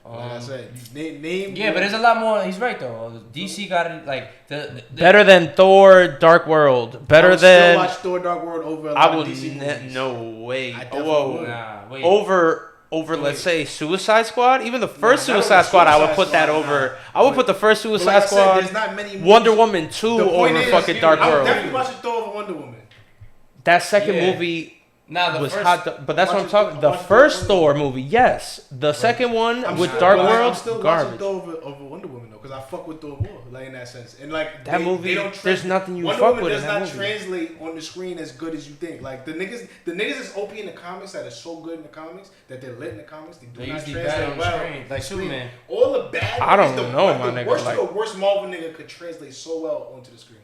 like I said, name. Yeah, but there's a lot more. He's right though. DC got it like the Better than Thor: Dark World. I Better would still than. watch Thor: Dark World over a lot I of would DC movies. no way. I definitely Whoa. would. Nah, wait. Over let's say Suicide Squad. Even the first not Suicide over Squad, I would Suicide put that Squad, over. nah. I would But- put the first But like Suicide I said, Squad, there's not many movies. Wonder Woman 2 The point over is, fucking Dark I would World. definitely watch Thor over Wonder Woman. That second Yeah. movie Nah, the was first, hot, but that's what I'm watch talking. it- The watch first Thor Thor movie, yes. The second one with still- Dark but, like, World, I'm still garbage. watching Thor over Wonder Woman though, because I fuck with Thor more, like in that sense. And like That movie, they don't there's nothing you Wonder fuck Woman with does in that not movie. translate on the screen as good as you think. Like the niggas that's OP in the comics that are so good in the comics that they're lit in the comics, they do They not usually bad translate on the well. screen, like Superman. All the bad. I don't movies, know, like, my the nigga, Worst like- the worst Marvel nigga could translate so well onto the screen,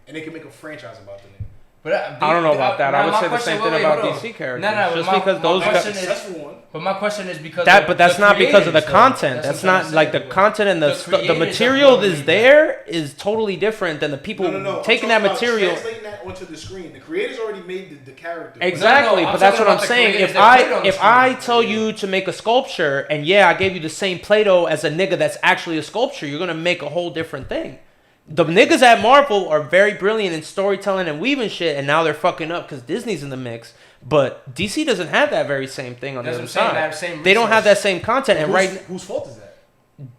and they can make a franchise about the nigga. But I don't know about that. I would my say the question- same wait, thing wait, about hold on. DC characters. No, no, Just my- because my those question guys, is- Successful one. But my question is because that, but that's not because of the creators, though. content. That's what I'm not like the saying. content and the The creators material are that's there is totally different than the people No. taking I'm that talking about material. translating that onto the screen. The creators already made the character. Exactly, No, I'm but that's talking what I'm about the saying. creators If that put it on the I screen. tell you to make a sculpture, and yeah, I gave you the same Play-Doh as a nigga that's actually a sculpture, you're gonna make a whole different thing. The niggas at Marvel are very brilliant in storytelling and weaving shit, and now they're fucking up because Disney's in the mix. But DC doesn't have that very same thing on That's the what other I'm saying, side. that same They don't have resource. that same content, and right Whose fault is that?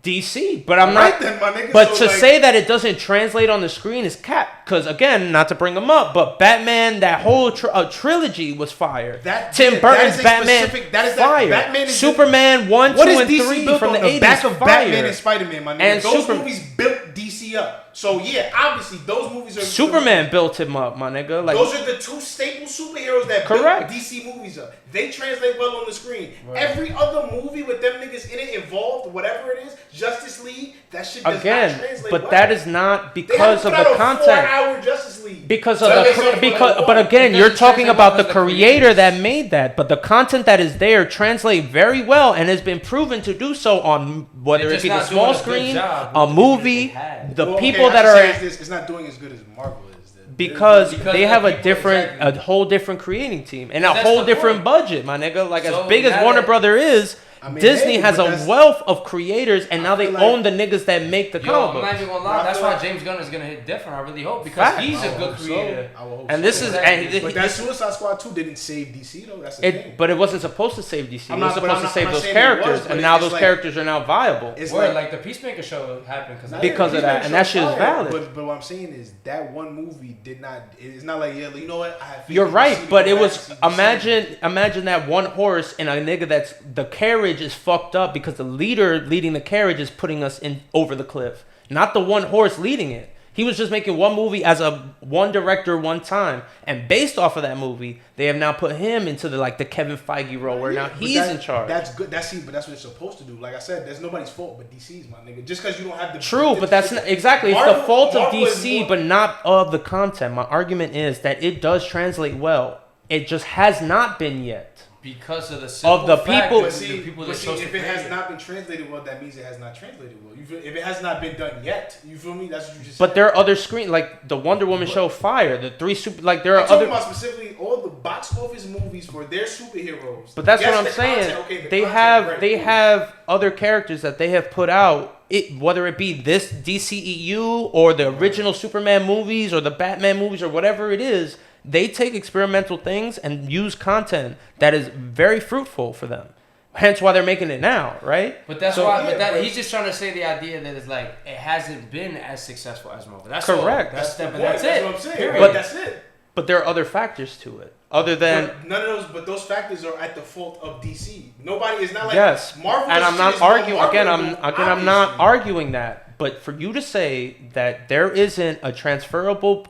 DC, but I'm Right not. then, my nigga, But so, to like- say that it doesn't translate on the screen is cap. Because again, not to bring them up, but Batman, that whole trilogy was fire. Tim that Burton's is a Batman, specific- that is fire. Batman is Superman 1, What 2, is and DC 3 built from the on? The 80s, back of fire. Batman and Spider-Man, my nigga. And Those Super- movies built DC up. So yeah, obviously those movies are Superman built him up, my nigga. Like, Those are the two staple superheroes that Correct. built DC movies up. They translate well on the screen. Every other movie with them niggas in it involved, whatever it is, Justice League, that shit does not again, translate but well. that is not They because haven't of put the out a content. 4-hour Justice League. Because of So the it's not because, like but one. again, It you're doesn't talking translate about well the 'cause the creator creators- that made that. But the content that is there translate very well and has been proven to do so on whether They're it just be the not small doing a good screen, job a with the people movie, that they had. the Well, okay, people I that should say are it's not doing as good as Marvel is. because Because they the have a people- different, exactly. a whole different creating team and a That's whole the different point. budget, my nigga. Like So as big as now Warner that- Brother is, I mean, Disney hey, has but a that's- wealth of creators, and now they feel like- own the niggas that make the Yo, comic I'm not books. even gonna But lie. I That's feel why like- James Gunn is gonna hit different. I really hope because Facts. he's a I good hope so. creator. I will hope And so. this is and But that Suicide Squad 2 didn't save DC though. That's the thing. but it wasn't supposed to save DC. It I'm was not- but supposed I'm to not- save I'm not those saying it was, characters, but and now it's those like- characters are now viable. It's Word, like, like the Peacemaker show happened because Because of that, and that shit is valid. But what I'm saying is that one movie did not. It's not like, yeah, you know what? I have faith You're in right, DC but to it go was back to DC. imagine that one horse and a nigga that's the carriage is fucked up because the leader leading the carriage is putting us in over the cliff. Not the one horse leading it. He was just making one movie as a one director one time, and based off of that movie, they have now put him into the Kevin Feige role where now But he's in charge. That's good. But that's what it's supposed to do. Like I said, there's nobody's fault but DC's, my nigga. Just because you don't have the True, the- but that's not, exactly. It's the Marvel- fault of Marvel is DC, more- but not of the content. My argument is that it does translate well. It just has not been yet. because of the simple the fact people- that But the see, people but that see, chose if to it has create not been translated well, that means it has not translated well. You feel, if it has not been done yet, you feel me? That's what you just But said. there are other screen like the Wonder Woman show, Fire, the three super there I'm are talking other. about specifically all the box office movies for their superheroes. But that's Yes, what I'm the saying. content, okay, the They content, have right, they cool. have other characters that they have put out. Whether it be this DCEU or the original Superman movies or the Batman movies or whatever it is, they take experimental things and use content that is very fruitful for them. Hence why they're making it now, right? But that's So- why. Yeah, But that but- he's just trying to say the idea that it's like it hasn't been as successful as Marvel. That's Correct. All. That's the but point. that's it. What I'm saying. Period. But that's it. But there are other factors to it, other than But none of those, but those factors are at the fault of DC. Nobody is not like yes, Marvel. and I'm not is more arguing again. marketable, I'm not obviously. arguing that. But for you to say that there isn't a transferable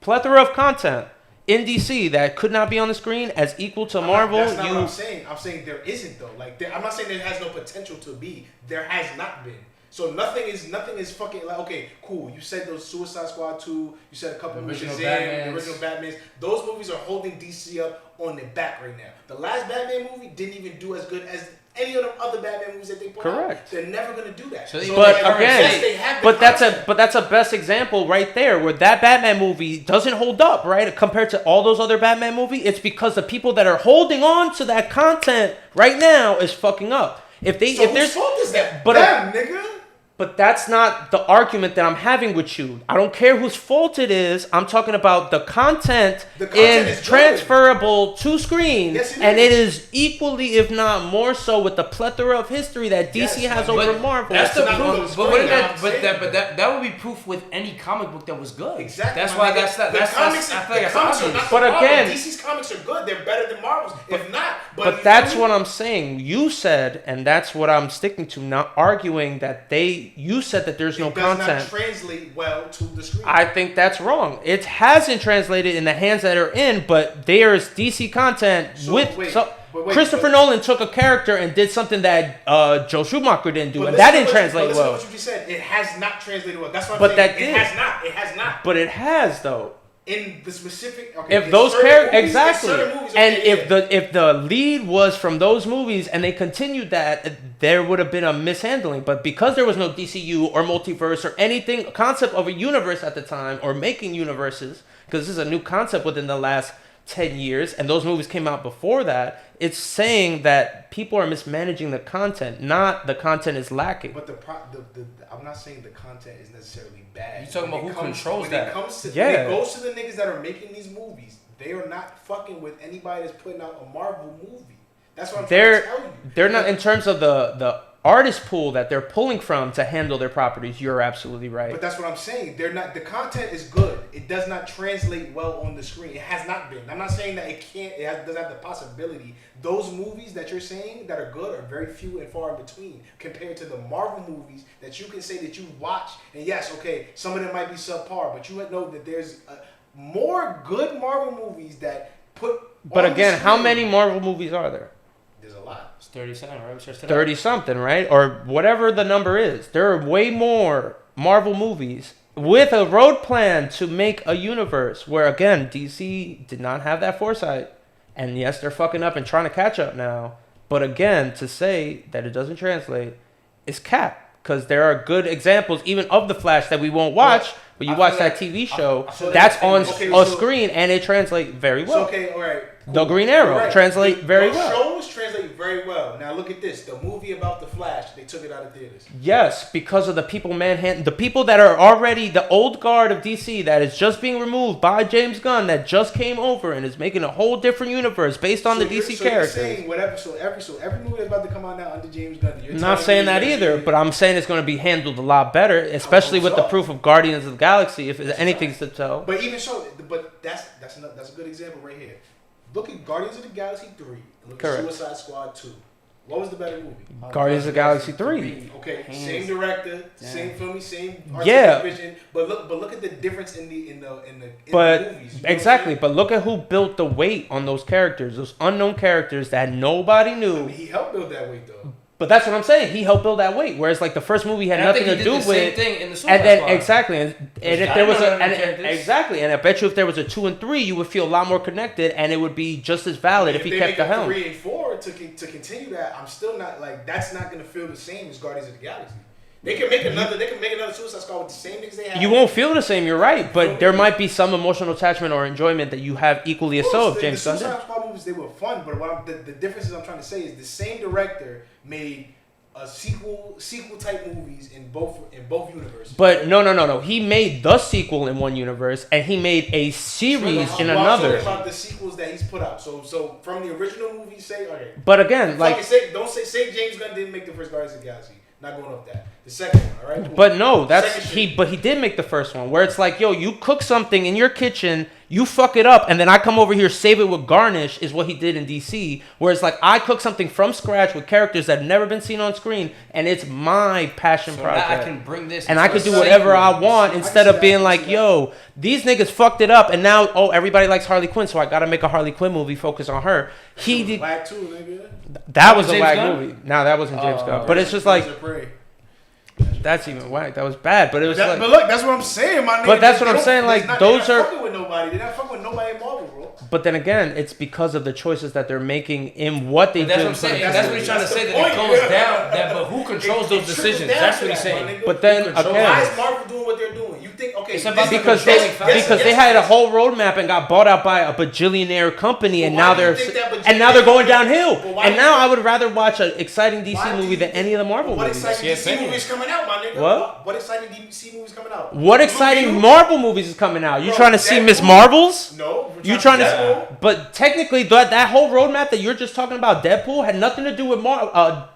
plethora of content in DC that could not be on the screen as equal to Marvel, That's not what I'm saying. I'm saying there isn't though. Like I'm not saying there has no potential to be. There has not been. So nothing is fucking like okay, cool. You said those Suicide Squad 2. You said a couple movies. Original Shazam, Batmans. the original Batmans. Those movies are holding DC up on their back right now. The last Batman movie didn't even do as good as any of the other Batman movies that they put out. Correct. They're never gonna do that. So But like, again, yes, they have the but content. that's a best example right there where that Batman movie doesn't hold up, right? Compared to all those other Batman movies, it's because the people that are holding on to that content right now is fucking up. So whose fault is that? but Them, nigga. But that's not the argument that I'm having with you. I don't care whose fault it is. I'm talking about the content, The content is is good. transferable to screen, Yes, it and is. it is equally, if not more so, with the plethora of history that DC Yes, has but over Marvel. That's the not proof. on the But screen, wouldn't I'm that? But saying. that would be proof with any comic book that was good. Exactly. That's my why. nigga. That's not. The That's. comics. I feel like The that's comics are obvious. not But the problem. again- DC's comics are good. They're better than Marvel's. If not, But that's what I'm saying. You said, and that's what I'm sticking to, not arguing that you said that there's no it does content. not translate well to the screen. I think that's wrong. It hasn't translated in the hands that are in, but there's DC content So, with. wait, So, but wait, Christopher but- Nolan took a character and did something that Joe Schumacher didn't do, But and listen that to didn't what translate listen to well. what you just said. It has not translated well. That's what I'm But saying. that It did. has not. It has not. But it has though. In the specific. Okay, If in those certain characters movies, in exactly, certain movies, and okay, if the lead was from those movies and they continued that, there would have been a mishandling. But because there was no DCU or multiverse or anything concept of a universe at the time or making universes, because this is a new concept within the last 10 years, and those movies came out before that, it's saying that people are mismanaging the content, not the content is lacking. But I'm not saying the content is necessarily bad. You talking about When it who comes- controls when that? It comes to, Yeah. When it goes to the niggas that are making these movies, they are not fucking with anybody that's putting out a Marvel movie. That's what I'm trying to tell you. They're not in terms of the artist pool that they're pulling from to handle their properties. You're absolutely right. But that's what I'm saying. They're not. The content is good. It does not translate well on the screen. It has not been. I'm not saying that it can't. Doesn't have the possibility. Those movies that you're saying that are good are very few and far in between compared to the Marvel movies that you can say that you watch. And yes, okay, some of them might be subpar, but you know that there's more good Marvel movies that put. But on the again, how screen. many Marvel movies are there? There's a lot. It's 37, right? We searched it up. 30 something, right? Or whatever the number is. There are way more Marvel movies with a road plan to make a universe where, again, DC did not have that foresight. And yes, they're fucking up and trying to catch up now. But again, to say that it doesn't translate is cap. Because there are good examples, even of The Flash, that we won't watch. But you I watch feel that like- TV show, I feel that's like- on okay, a so- screen, and it translates very well. So, okay, all right. The Green Arrow You're right. translate very Those well. shows translate very well. Now look at this. The movie about the Flash, they took it out of theaters. Yes, because of the people the people that are already the old guard of DC that is just being removed by James Gunn that just came over and is making a whole different universe based on the DC so characters. You're saying whatever. So every movie that's about to come out now under James Gunn. You're I'm not telling saying me that either, but I'm saying it's going to be handled a lot better, especially with the so. proof of Guardians of the Galaxy, if anything's to tell. But even so, but that's a good example right here. Look at Guardians of the Galaxy 3 and look Correct. at Suicide Squad 2. What was the better movie? Guardians of the Galaxy 3. Okay, Hands same director, down. same filming, same Yeah. artistic vision. But look at the difference in the But movies. You know what I'm exactly, saying? but look at who built the weight on those characters, those unknown characters that nobody I knew. mean, he helped build that weight though. But that's what I'm saying. He helped build that weight, whereas like the first movie had And I nothing think to he do did the with same thing in the Suicide And then Squad. exactly, and if I there was didn't know a that and, characters. exactly, and I bet you if there was a 2 and 3, you would feel a lot more connected, and it would be just as valid if he they kept make the a helm. 3 and 4 to continue that, I'm still not like that's not gonna feel the same as Guardians of the Galaxy. They can make another. They can make another Suicide Squad with the same niggas they have. You won't feel the same. You're right, but there might be some emotional attachment or enjoyment that you have equally as so. If James Gunn the did. Suicide Squad movies, they were fun, but the differences I'm trying to say is the same director made a sequel type movies in both universes. But no. He made the sequel in one universe, and he made a series in I'm another. talking about the sequels that he's put out. So from the original movie, say okay. But again, like, don't say James Gunn didn't make the first Guardians of the Galaxy. Not going off that. The second one, all right? Cool. but no, that's Second But he did make the first one, where it's like, yo, you cook something in your kitchen, you fuck it up, and then I come over here, save it with garnish, is what he did in DC. Where it's like, I cook something from scratch with characters that have never been seen on screen, and it's my passion So project. now I can bring this, and I into can a do whatever I sequel. want instead see of being that. like, yo, these niggas fucked it up, and now, oh, everybody likes Harley Quinn, so I gotta make a Harley Quinn movie focus on her. He did. Black too, nigga. That was a James whack Gunn? movie. No, that wasn't James Oh, Gunn. okay. But it's just like, Birds of Prey. that's even whack. That was bad. But it was But like, look, that's what I'm saying, my nigga. But that's what They I'm don't- saying, like, they're those not are- fucking with nobody. They're not fucking with nobody in Marvel, bro. but then again, it's because of the choices that they're making in what they But that's do. what I'm saying. That's That's the- what he's trying to that's say. the That it point, goes yeah. down. But who controls It those trickles decisions? down That's to what he's that, my saying. nigga. But then Who controls again- Why is Marvel doing what they're doing? You think okay? It's about this- because controlling they factors. because they had a whole roadmap and got bought out by a bajillionaire company, and But why now do you they're think that and now they're going downhill. But why And do now you- I would rather watch an exciting DC Why do movie you than think- any of the Marvel What movies. exciting Yeah, DC opinion. movies coming out, my nigga? What? What exciting DC movies coming out? What exciting Blue Marvel movies is coming out? You Bro, trying to see Miss Deadpool? Marvels? No. You trying to? Deadpool? But technically, that whole roadmap that you're just talking about, Deadpool, had nothing to do with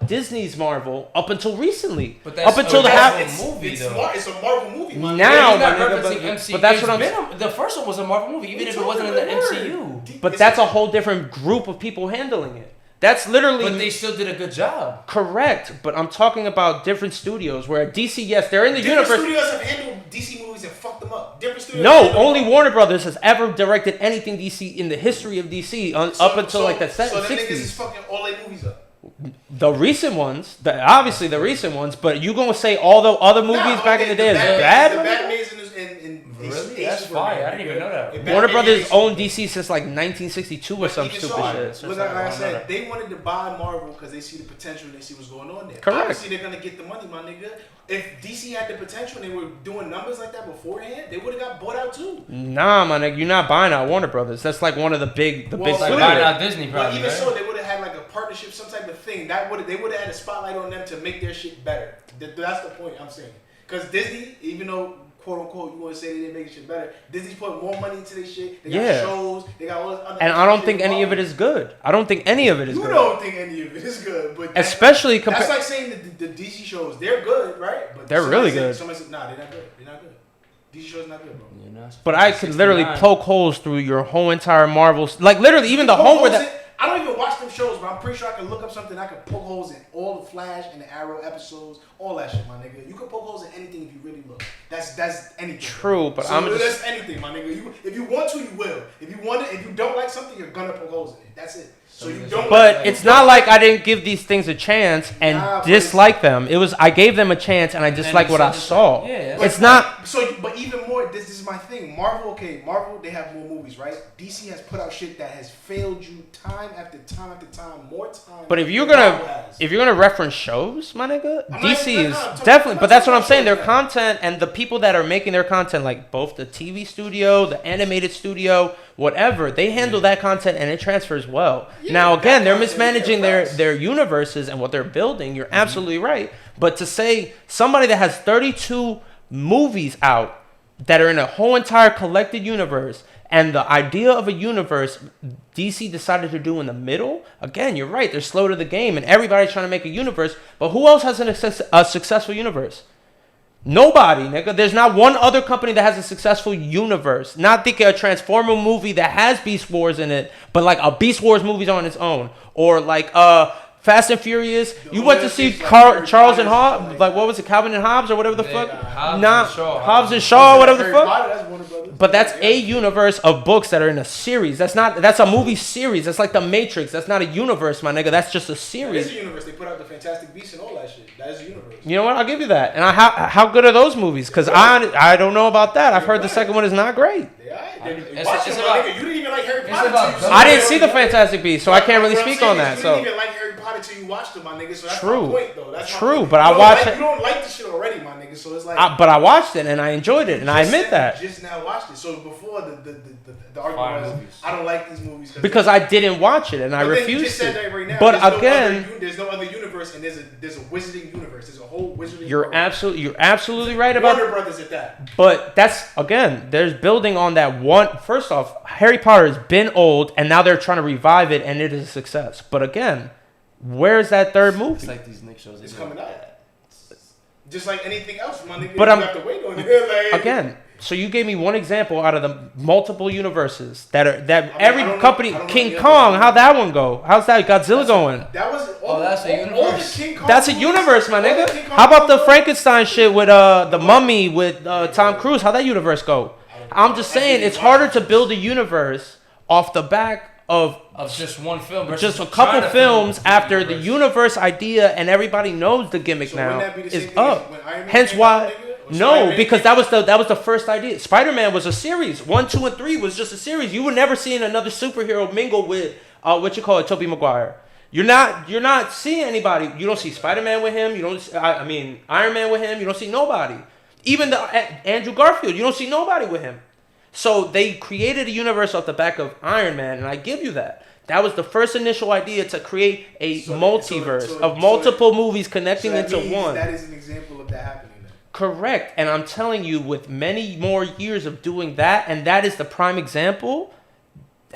Disney's Marvel up until recently. But that's Up until a the Marvel half. movie, It's though. It's a Marvel movie, my Now, Yeah, he's my not nigga, referencing but- MCU. but that's what It's I'm- been the first one was a Marvel movie, even if it wasn't in the MCU. But that's a whole different group of people handling it. That's literally But they still did a good job. correct. But I'm talking about different studios where DC, yes, they're in the Different universe. studios have handled DC movies and fucked them up. Different studios. No, have handled only them. Warner Brothers has ever directed anything DC in the history of DC up until like the So the niggas is 60s. fucking all their movies up. The recent ones, obviously the recent ones, but you gonna say all the other movies back in the day is bad? The my nigga? Batman's in Really? That's fire. I didn't even know that. And Warner Batman Brothers is- owned DC since like 1962 or some Even stupid so, shit. But like I said, they wanted to buy Marvel because they see the potential and they see what's going on there. Correct. Obviously, they're gonna get the money, my nigga. If DC had the potential and they were doing numbers like that beforehand, they would have got bought out too. Nah, my nigga, you're not buying out Warner Brothers. That's like one of the big Well, big like Like studios. buying out Disney, But probably. even Right? so, they would have had like a partnership, some type of thing. They would have had a spotlight on them to make their shit better. That's the point I'm saying. Because Disney, even though quote unquote you want to say they didn't make shit better, Disney's put more money into their shit. They got Yeah. shows. They got all this other. And I don't shit think any of it involved. is good. I don't think any of it is You good. don't think any of it is good, but Especially that's compared. like saying the DC shows. They're good, right? But They're somebody really said- good. Somebody said, nah, they're not good. They're not good. DC shows not good, bro. You know, But I could literally 69. poke holes through your whole entire Marvel. Like literally, even the home where that. I don't even watch them shows, but I'm pretty sure I can look up something. I can poke holes in all the Flash and the Arrow episodes, all that shit, my nigga. You can poke holes in anything if you really look. That's anything. True, but so I'm just- that's anything, my nigga. If you want to, you will. If you want it, if you don't like something, you're gonna poke holes in it. That's it. So you don't. But like, it's not like I didn't give these things a chance and Nah, but dislike them. It was I gave them a chance and I disliked what I saw. Yeah, It's not. But even more, this is my thing. Marvel, they have more movies, right? DC has put out shit that has failed you time after time after time, more time. But if you're than Marvel gonna has. reference shows, my nigga, I'm DC not- is no, I'm talking- definitely. I'm But that's what I'm talking saying. Their about shows, content and the people that are making their content, like both the TV studio, the animated studio, whatever, they handle that content and it transfers well. Now again, they're mismanaging their universes and what they're building. You're absolutely right. But to say somebody that has 32 movies out that are in a whole entire collected universe, and the idea of a universe DC decided to do in the middle, again, you're right. They're slow to the game, and everybody's trying to make a universe. But who else has a successful universe? Nobody, nigga. There's not one other company that has a successful universe. Not thinking a Transformer movie that has Beast Wars in it, but like a Beast Wars movie's on its own, or like Fast and Furious. You went to see Charles and Hobbs, like what was it, Calvin and Hobbs or whatever the fuck? Hobbs and Shaw, whatever the fuck. But that's a universe of books that are in a series. That's a movie series. That's like the Matrix. That's not a universe, my nigga. That's just a That series. is a universe. They put out the Fantastic Beasts and all that shit. That is a universe. You know what? I'll give you that. And how good are those movies? Because I don't know about that. I've heard the second one is not great. It's about, you didn't even like Harry Potter. about- I didn't see the Fantastic Beasts, so I can't really speak on that. You So didn't even like Harry Potter until you watched it, my nigga. So that's True. my point, though. That's True, my point. but I watched it. You don't like the shit already, my nigga. So it's like. But I watched it and I enjoyed it, and I admit that. You just now watched it. So before the argument was, I don't like these movies because I didn't watch it and I refused you just said that right now. But there's again, there's no other universe, and there's a wizarding universe. There's a whole wizarding. you're absolutely right about Warner Brothers at that. But that's again, there's building on that one. First off, Harry Potter has been old, and now they're trying to revive it, and it is a success. But again, where's that third movie? It's like these Nick shows. It's coming out. Just like anything else, my nigga. But you have to wait on it. Like, again, so you gave me one example out of the multiple universes every company. King Kong, how'd that one go? How's that Godzilla going? That was that's a universe. That's a universe, my nigga. How about the Frankenstein shit with the Mummy with Tom Cruise? How'd that universe go? I'm just saying it's harder to build a universe off the back of just one film, just a couple films after the universe idea and everybody knows the gimmick now is up. Hence why. No, because that was the first idea. Spider-Man was a series. 1, 2, and 3 was just a series. You were never seeing another superhero mingle with Tobey Maguire. You're not seeing anybody. You don't see Spider-Man with him. You don't. I mean Iron Man with him. You don't see nobody. Even the Andrew Garfield. You don't see nobody with him. So they created a universe off the back of Iron Man, and I give you that. That was the first initial idea to create a multiverse of multiple movies connecting into one. That is an example of that happening. Correct. And I'm telling you, with many more years of doing that, and that is the prime example,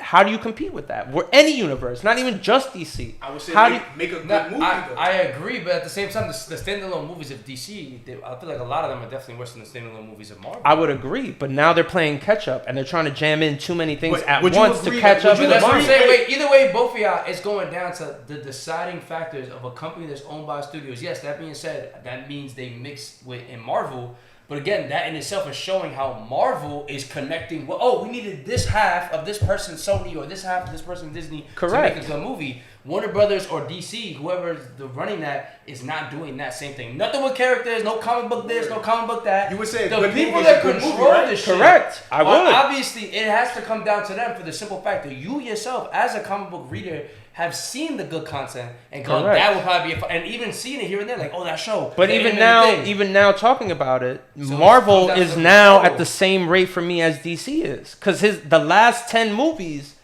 how do you compete with that? We're any universe, not even just DC. I would say make a good movie, though. I agree, but at the same time, the standalone movies of DC, I feel like a lot of them are definitely worse than the standalone movies of Marvel. I would agree, but now they're playing catch up, and they're trying to jam in too many things at once to catch up. That's what I'm saying. Wait, either way, both of y'all, it's going down to the deciding factors of a company that's owned by studios. Yes, that being said, that means they mix in Marvel. But again, that in itself is showing how Marvel is connecting. Well, oh, we needed this half of this person Sony or this half of this person Disney to make a good movie. Warner Brothers or DC, whoever's running that, is not doing that same thing. Nothing with characters, no comic book this, no comic book that. You would say the people that control this shit. Correct. I would. Obviously, it has to come down to them for the simple fact that you yourself, as a comic book reader, have seen the good content and go, that would probably be and even seeing it here and there, like, oh, that show. But even now talking about it, so Marvel is now at the same rate for me as DC is, because the last 10 movies,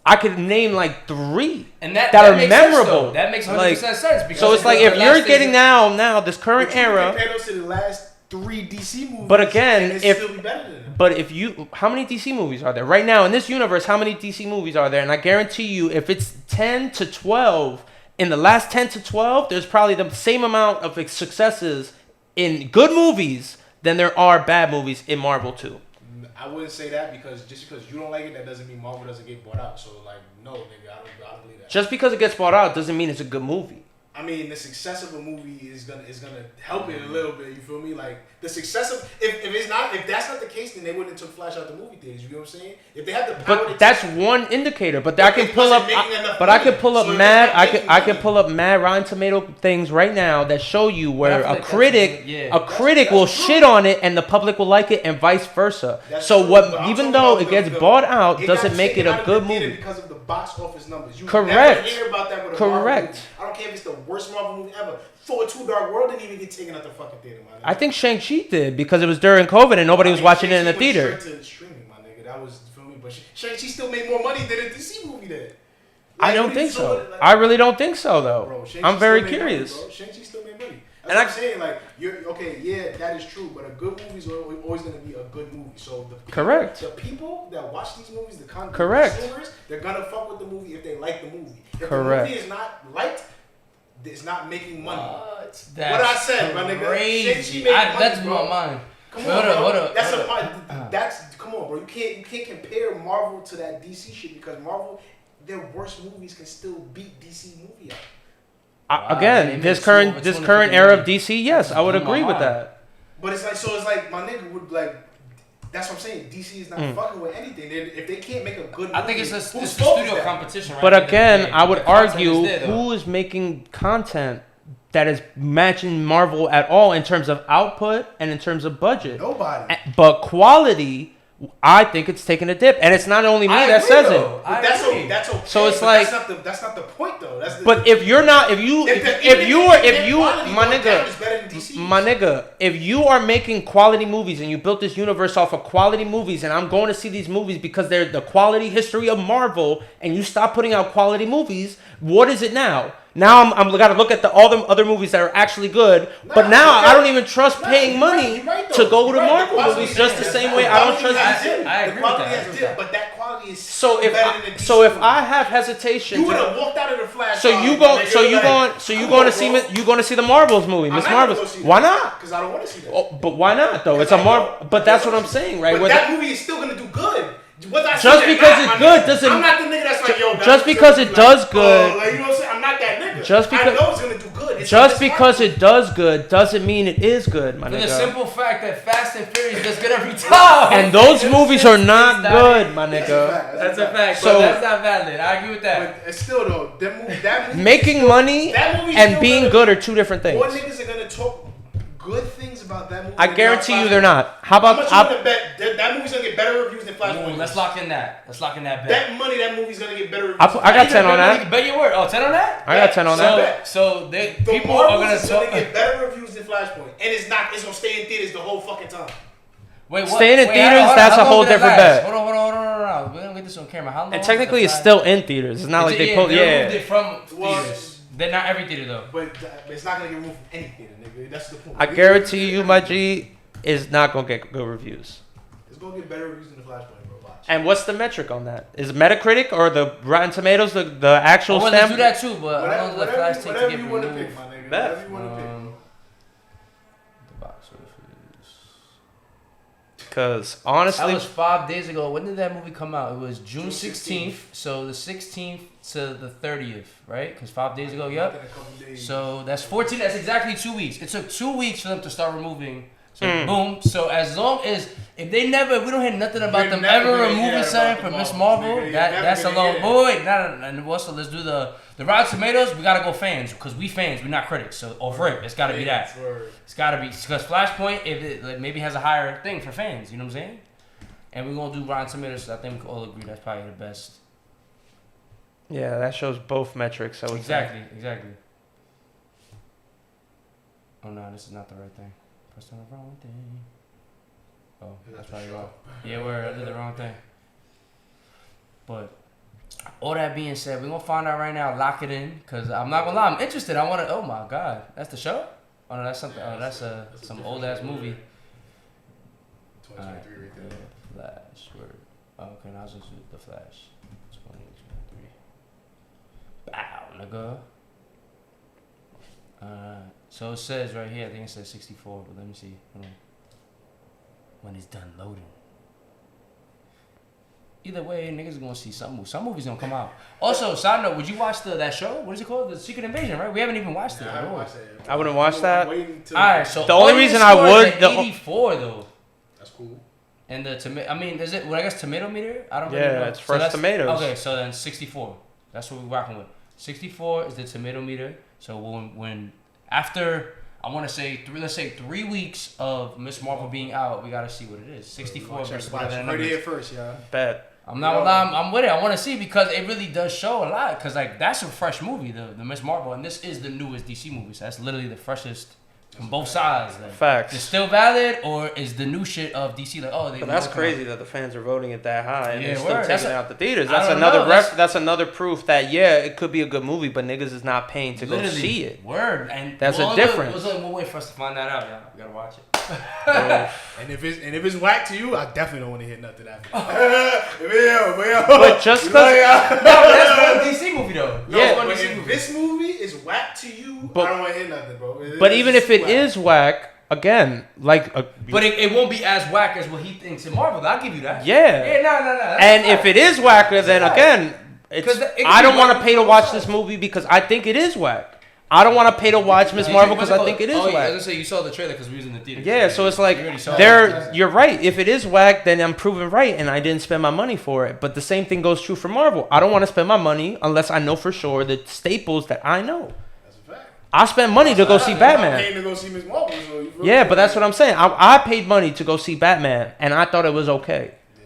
I could name like 3 and that are makes memorable. Sense, that makes 100% sense. Because so it's like if you're getting now this current era. Compare those to the last 3 DC movies. But again, still be better than them. But how many DC movies are there right now in this universe? How many DC movies are there? And I guarantee you, if it's 10 to 12, in the last 10 to 12, there's probably the same amount of successes in good movies than there are bad movies in Marvel too. I wouldn't say that, because just because you don't like it, that doesn't mean Marvel doesn't get bought out. So like, no, nigga, I don't believe that. Just because it gets bought out doesn't mean it's a good movie. I mean, the success of a movie is gonna help it a little bit. You feel me? Like the success of if that's not the case, then they wouldn't have took Flash out the movie theaters. You know what I'm saying? If they had the power, but that's one indicator. But I can pull up. I can pull up mad. I can pull up mad Rotten Tomato things right now that show you where a critic will shit on it and the public will like it, and vice versa. So even though it gets bought out, doesn't make it a good movie. Because of the box office numbers. You Correct. never hear about that with a Correct. Marvel movie. I don't care if it's the worst Marvel movie ever. Thor 2 Dark World didn't even get taken out the fucking theater, my nigga. I think Shang-Chi did, because it was during COVID and nobody was watching it in the theater. Straight to streaming, my nigga. That was, for me, but Shang-Chi still made more money than a DC movie did. Like, I don't think so. I really don't think so, though. Bro, I'm very curious. Money, Shang-Chi still made money. That's what I'm saying. Like, that is true, but a good movie is always going to be a good movie. So the people that watch these movies, the consumers, they're going to fuck with the movie if they like the movie. If the movie is not liked, it's not making money. What I said, my nigga. Crazy. That's my mind. Come on, bro. Come on, bro. You can't compare Marvel to that DC shit, because Marvel, their worst movies can still beat DC movie out. Again, this current era of DC, yes, I would agree with that. But it's like my nigga would like. That's what I'm saying. DC is not fucking with anything. If they can't make a good movie, I think it's a studio competition. Right? But again, I would argue who is making content that is matching Marvel at all in terms of output and in terms of budget. Nobody. But quality I think it's taking a dip, and it's not only me I that agree, says though. it. But that's okay. So it's but like- that's not the point though. That's the, But if you're not, if you, my nigga, is better than DC. my nigga, if you are making quality movies and you built this universe off of quality movies, and I'm going to see these movies because they're the quality history of Marvel, and you stop putting out quality movies, what is it now? Now I'm gotta look at all the other movies that are actually good, but now I don't even trust paying money to go to Marvel movies just the same way I don't trust. I agree with that. But that quality is So if better than DC. so if I have hesitation, You would have walked out of the Flash. so you going to see the Marvels movie, Miss Marvels? Why not? Because I don't want to see that. Oh, but why not though? It's a Marvel. But that's what I'm saying, right? But Whether- that movie is still gonna do good. Just because it's good doesn't- I'm not the nigga that's like, yo. just because it does good- like, you know what I'm saying? I'm not that nigga. Just because- I know it's gonna do good. It's just just because Marvel. it does good doesn't mean it is good, my For the nigga. simple fact that Fast and Furious does good every time. And those movies are not good, my nigga. That's a fact. So- So that's not valid. I agree with that. But it's still though, that movie Making money that movie's and still being gonna- good are two different More things. niggas are gonna talk good things about that movie. I than guarantee you Flashpoint. they're not. How How about much you wanna bet that movie's gonna get better reviews than Flashpoint? Ooh, let's lock in that. Let's lock in that bet. that money. That movie's gonna get better reviews. I got 10 on that. Bet your word. Oh, 10 on that? I got 10 on So, that. so they, The people are Marvels gonna is gonna talk. get better reviews than Flashpoint, and it's gonna stay in theaters the whole fucking time. Wait, what? Staying in Wait, theaters, hold on, that's how a long whole did that different last? bet. Hold on. We're gonna get this on camera. How long? And technically, did it's that still in theaters. It's not like they pulled. They removed Yeah. it from Well, theaters. They're not every theater though. But it's not gonna get removed from any theater, nigga. That's the point. I guarantee you, my G, is not gonna get good reviews. It's gonna get better reviews than the Flashpoint, bro. Watch. And what's the metric on that? Is Metacritic or the Rotten Tomatoes the actual Well, let's stamp? do that too, but how long does the Flash take to whatever get you want to removed? pick, my nigga. Bet. Whatever you want to pick. The box office. Because That honestly, was 5 days ago. When did that movie come out? It was June 16th. So the 16th to the 30th, right? Because 5 days ago, yep. In a couple days. So that's 14. That's exactly 2 weeks. It took 2 weeks for them to start removing. So boom. So as long as if we don't hear nothing about You're them never ever gonna removing hear something about from the Miss Marvels, Marvel, nigga. You're never that's a gonna long hear boy. And also let's do the Rotten Tomatoes. We gotta go fans because we fans. We're not critics. So off rip, it's gotta be that. It's gotta be because Flashpoint if it like, maybe has a higher thing for fans. You know what I'm saying? And we're gonna do Rotten Tomatoes. So I think we can all agree that's probably the best. yeah, that shows both metrics. I would say. Exactly. Oh no, this is not the right thing. Pressed on the wrong thing. Oh, that's probably wrong. Yeah, I did the wrong thing. But all that being said, we're gonna find out right now. Lock it in, cause I'm not gonna lie, I'm interested. I wanna. Oh my god, that's the show. Oh no, that's something. Oh, that's some old ass movie. 2023 right there. Flash. Word. Oh, okay, now I was just do the Flash. 2023. Bow, nigga. So it says right here, I think it says 64, but let me see. Hold on. When it's done loading. Either way, niggas gonna see some movies gonna come out. Also, side note, would you watch that show? What is it called? The Secret Invasion, right? We haven't even watched it. I haven't watched that yet. I wouldn't watch that. Alright, so The only audience reason I score is would- at the- 84 though. That's cool. And the tomato, I mean, is it? Well, I guess tomato meter. I don't really Yeah, know. it's fresh that's- tomatoes. Okay, so then 64. That's what we're rocking with. 64 is the tomato meter. So when after I want to say let's say 3 weeks of Miss Marvel being out, we gotta see what it is. 64 versus whatever that number Heard it here is. first, yeah. Bet. I'm not gonna lie, I'm with it. I want to see because it really does show a lot. Cause like that's a fresh movie, the Miss Marvel, and this is the newest DC movie. So that's literally the freshest from both sides. Like, Facts. It's still valid, or is the new shit of DC like they? But that's working on- crazy that the fans are voting it that high and Yeah, they're still word. taking That's it out the theaters. I That's don't another know, that's- that's another proof that it could be a good movie, but niggas is not paying to go Literally, see it. Word, and That's a difference. There's only one way for us to find that out, y'all. We gotta watch it. And if it's whack to you, I definitely don't want to hear nothing after. But just No, that's one DC movie though. No, Yeah, but one DC if movie. this movie is whack to you, But- I don't want to hear nothing, bro. But even if it is whack, again, like But it won't be as whack as what he thinks in Marvel. I'll give you that. yeah. Yeah, no. That's And a if fact. it is whacker, then again, it's 'Cause it could I be don't want to whack pay to on watch both this sides. movie because I think it is whack. I don't want to pay to watch Miss Marvel because I think it is I was whack. gonna say you saw the trailer because we was in the theater. Yeah, so it's like You already saw it. you're right. If it is whack, then I'm proven right, and I didn't spend my money for it. But the same thing goes true for Marvel. I don't want to spend my money unless I know for sure the staples that I know. That's a fact. I spent money to go see I'm Batman. paying to go see Miss Marvel, so you feel Yeah, me? but that's what I'm saying. I paid money to go see Batman, and I thought it was okay. Yeah.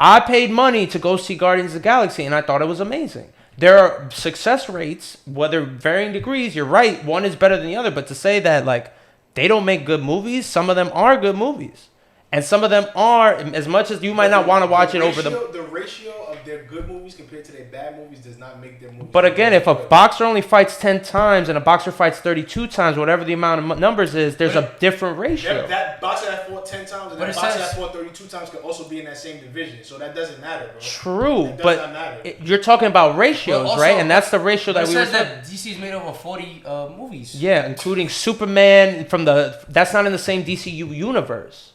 I paid money to go see Guardians of the Galaxy, and I thought it was amazing. There are success rates, whether varying degrees. You're right, one is better than the other. But to say that like they don't make good movies, some of them are good movies, and some of them are. As much as you might not want to watch it over the ratio of their good movies compared to their bad movies does not make their movies. But again, if a boxer only fights 10 times and a boxer fights 32 times, whatever the amount of numbers is, there's a different ratio. That boxer that fought 10 times and that boxer that fought 32 times could also be in that same division. So that doesn't matter, bro. True, but you're talking about ratios, also, right? And that's the ratio that we were talking about. It says that DC's made over 40 movies. Yeah, including Superman from that's not in the same DCU universe.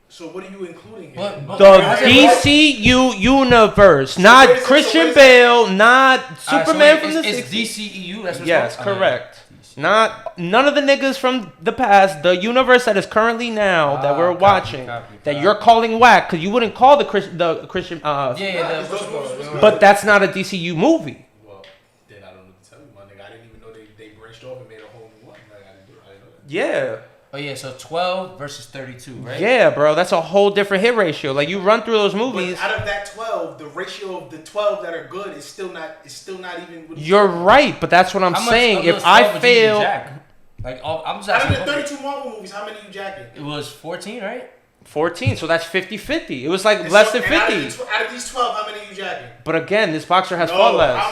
So what are you including here? The DCU universe, not Christian Bale, not Superman from the 60s. It's DCEU. That's what yes, correct. Not none of the niggas from the past. The universe that is currently now that we're watching, that you're calling whack because you wouldn't call the Christian. But that's not a DCU movie. Well, then I don't know what to tell you, my nigga. I didn't even know they branched off and made a whole new one. Like, I didn't know that. Yeah. Oh yeah, so 12 versus 32, right? Yeah, bro, that's a whole different hit ratio. Like you run through those movies. But out of that 12, the ratio of the 12 that are good is still not even. You're right, but that's what I'm saying. If I fail, like I'm just out of the 32 Marvel movies, how many you jacking? It was 14, right? 14, so that's 50-50. It was like less than 50. Out of these 12, how many are you jacking? But again, this boxer has fought less.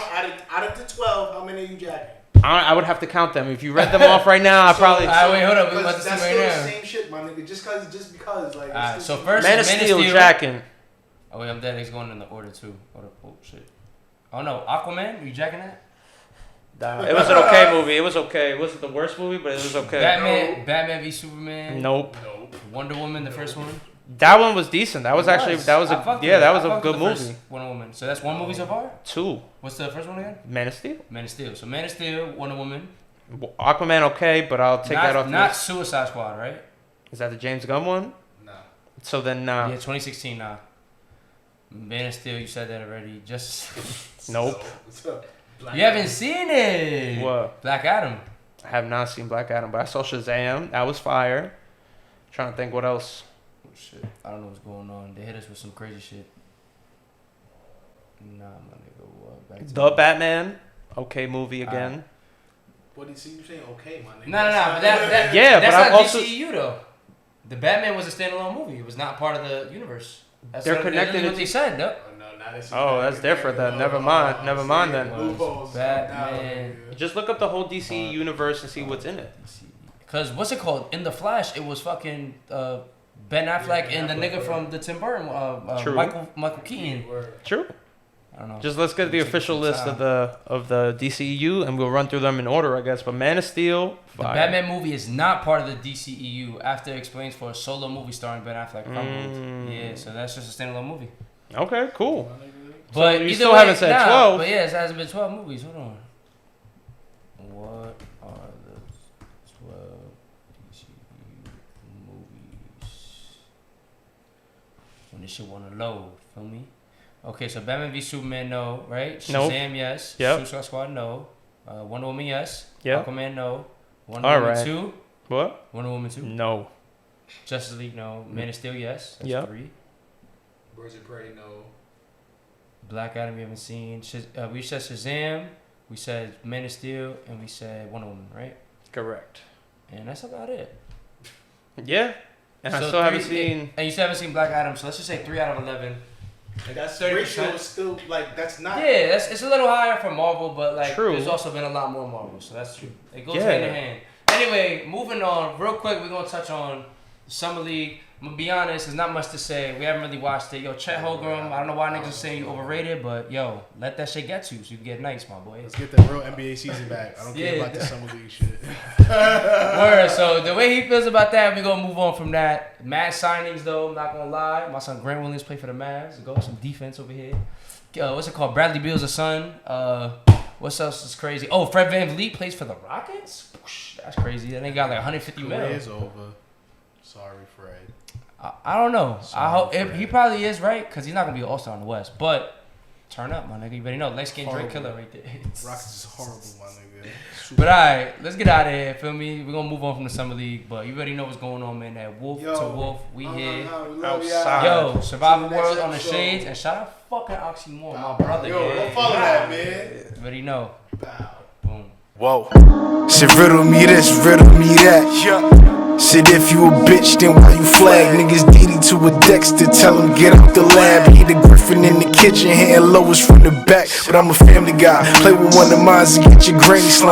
Out of the 12, how many are you jacking? I would have to count them. If you read them off right now, I probably. Wait, hold up. We're about to see that's right still now. the same shit, my nigga. Just because, like. So first, Man of Steel, jacking. Oh wait, I'm dead. It's going in the order too. Hold up. Oh shit. Oh no, Aquaman. Are you jacking that? It was an okay movie. It was okay. It wasn't the worst movie, but it was okay. Batman v Superman. Nope. Wonder Woman, the first one. That one was decent. That was a good movie. Wonder Woman. So that's one movie so far? 2. What's the first one again? Man of Steel. Man of Steel. So Man of Steel, Wonder Woman. Aquaman okay, but I'll take that off. Not Suicide Squad, right? Is that the James Gunn one? No. So then nah. Yeah, 2016 nah. Man of Steel, you said that already. Just nope. You haven't seen it. What? Black Adam. I have not seen Black Adam, but I saw Shazam. That was fire. Trying to think what else. Shit, I don't know what's going on. They hit us with some crazy shit. Nah, my nigga. The Batman, okay movie again. What did you say? Okay, my nigga. No. But that's but not also DCEU though. The Batman was a standalone movie. It was not part of the universe. They're connected. What they said, though. Oh, that's different then. Never mind then. Batman. Just look up the whole DC universe and see what's in it. Cause what's it called? In the Flash, it was fucking. Ben Affleck and the nigga from the Tim Burton, Michael Keaton. True. I don't know. Just let's get the official list of the DCEU and we'll run through them in order, I guess. But Man of Steel, the Batman movie is not part of the DCEU. After explains for a solo movie starring Ben Affleck. Yeah, so that's just a standalone movie. Okay, cool. But so you still haven't said 12. But yeah, it hasn't been 12 movies. Hold on. What are the 12 DCEU movies? When this shit wanna load, feel me? Okay, so Batman v Superman, no, right? Shazam, yes. Yep. Suicide Squad, no. Wonder Woman, yes. Yep. Aquaman, no. Wonder Woman 2. What? Wonder Woman 2. No. Justice League, no. Man of Steel, yes. That's 3. Birds of Prey, no. Black Adam, we haven't seen. We said Shazam, we said Man of Steel, and we said Wonder Woman, right? Correct. And that's about it. Yeah. And so I still haven't seen. And you still haven't seen Black Adam, so let's just say 3 out of 11. And that's 30%. Still like that's not. Yeah, it's a little higher for Marvel, but like true. There's also been a lot more Marvel, so that's true. It goes hand in hand. Anyway, moving on, real quick, we're gonna touch on the Summer League. I'm gonna be honest, there's not much to say. We haven't really watched it. Yo, Chet Holmgren, I don't know why niggas are saying you overrated, but yo, let that shit get you so you can get nice, my boy. Let's get the real NBA season back. I don't care about the Summer League shit. Word, so the way he feels about that, we're gonna move on from that. Mad signings though, I'm not gonna lie. My son Grant Williams played for the Mavs. Go some defense over here. What's it called? Bradley Beal's a son. What else is crazy? Oh, Fred VanVleet plays for the Rockets? That's crazy. That nigga got like 150 mil. Career's over. Sorry, Fred. I don't know. I hope he probably is right because he's not gonna be an all-star in the West. But turn up, my nigga. You better know. Light skin drink killer right there. Rockets is horrible, my nigga. But alright, let's get out of here. Feel me? We're gonna move on from the summer league, but you already know what's going on, man. That wolf to wolf, we here. outside. Yo, Survival Till the World next on the episode. shades, and shout out fucking Oxymoron, my brother. Yo, yeah. don't follow that, man. You already know. Bow. Boom. Whoa. Shit, riddle me this, riddle me that. Yeah. Shit, if you a bitch, then why you flag? Niggas DD to a Dexter, tell him get out the lab. He the Griffin in the kitchen, hitting lowest from the back. But I'm a family guy, play with one of mine to get your granny slime.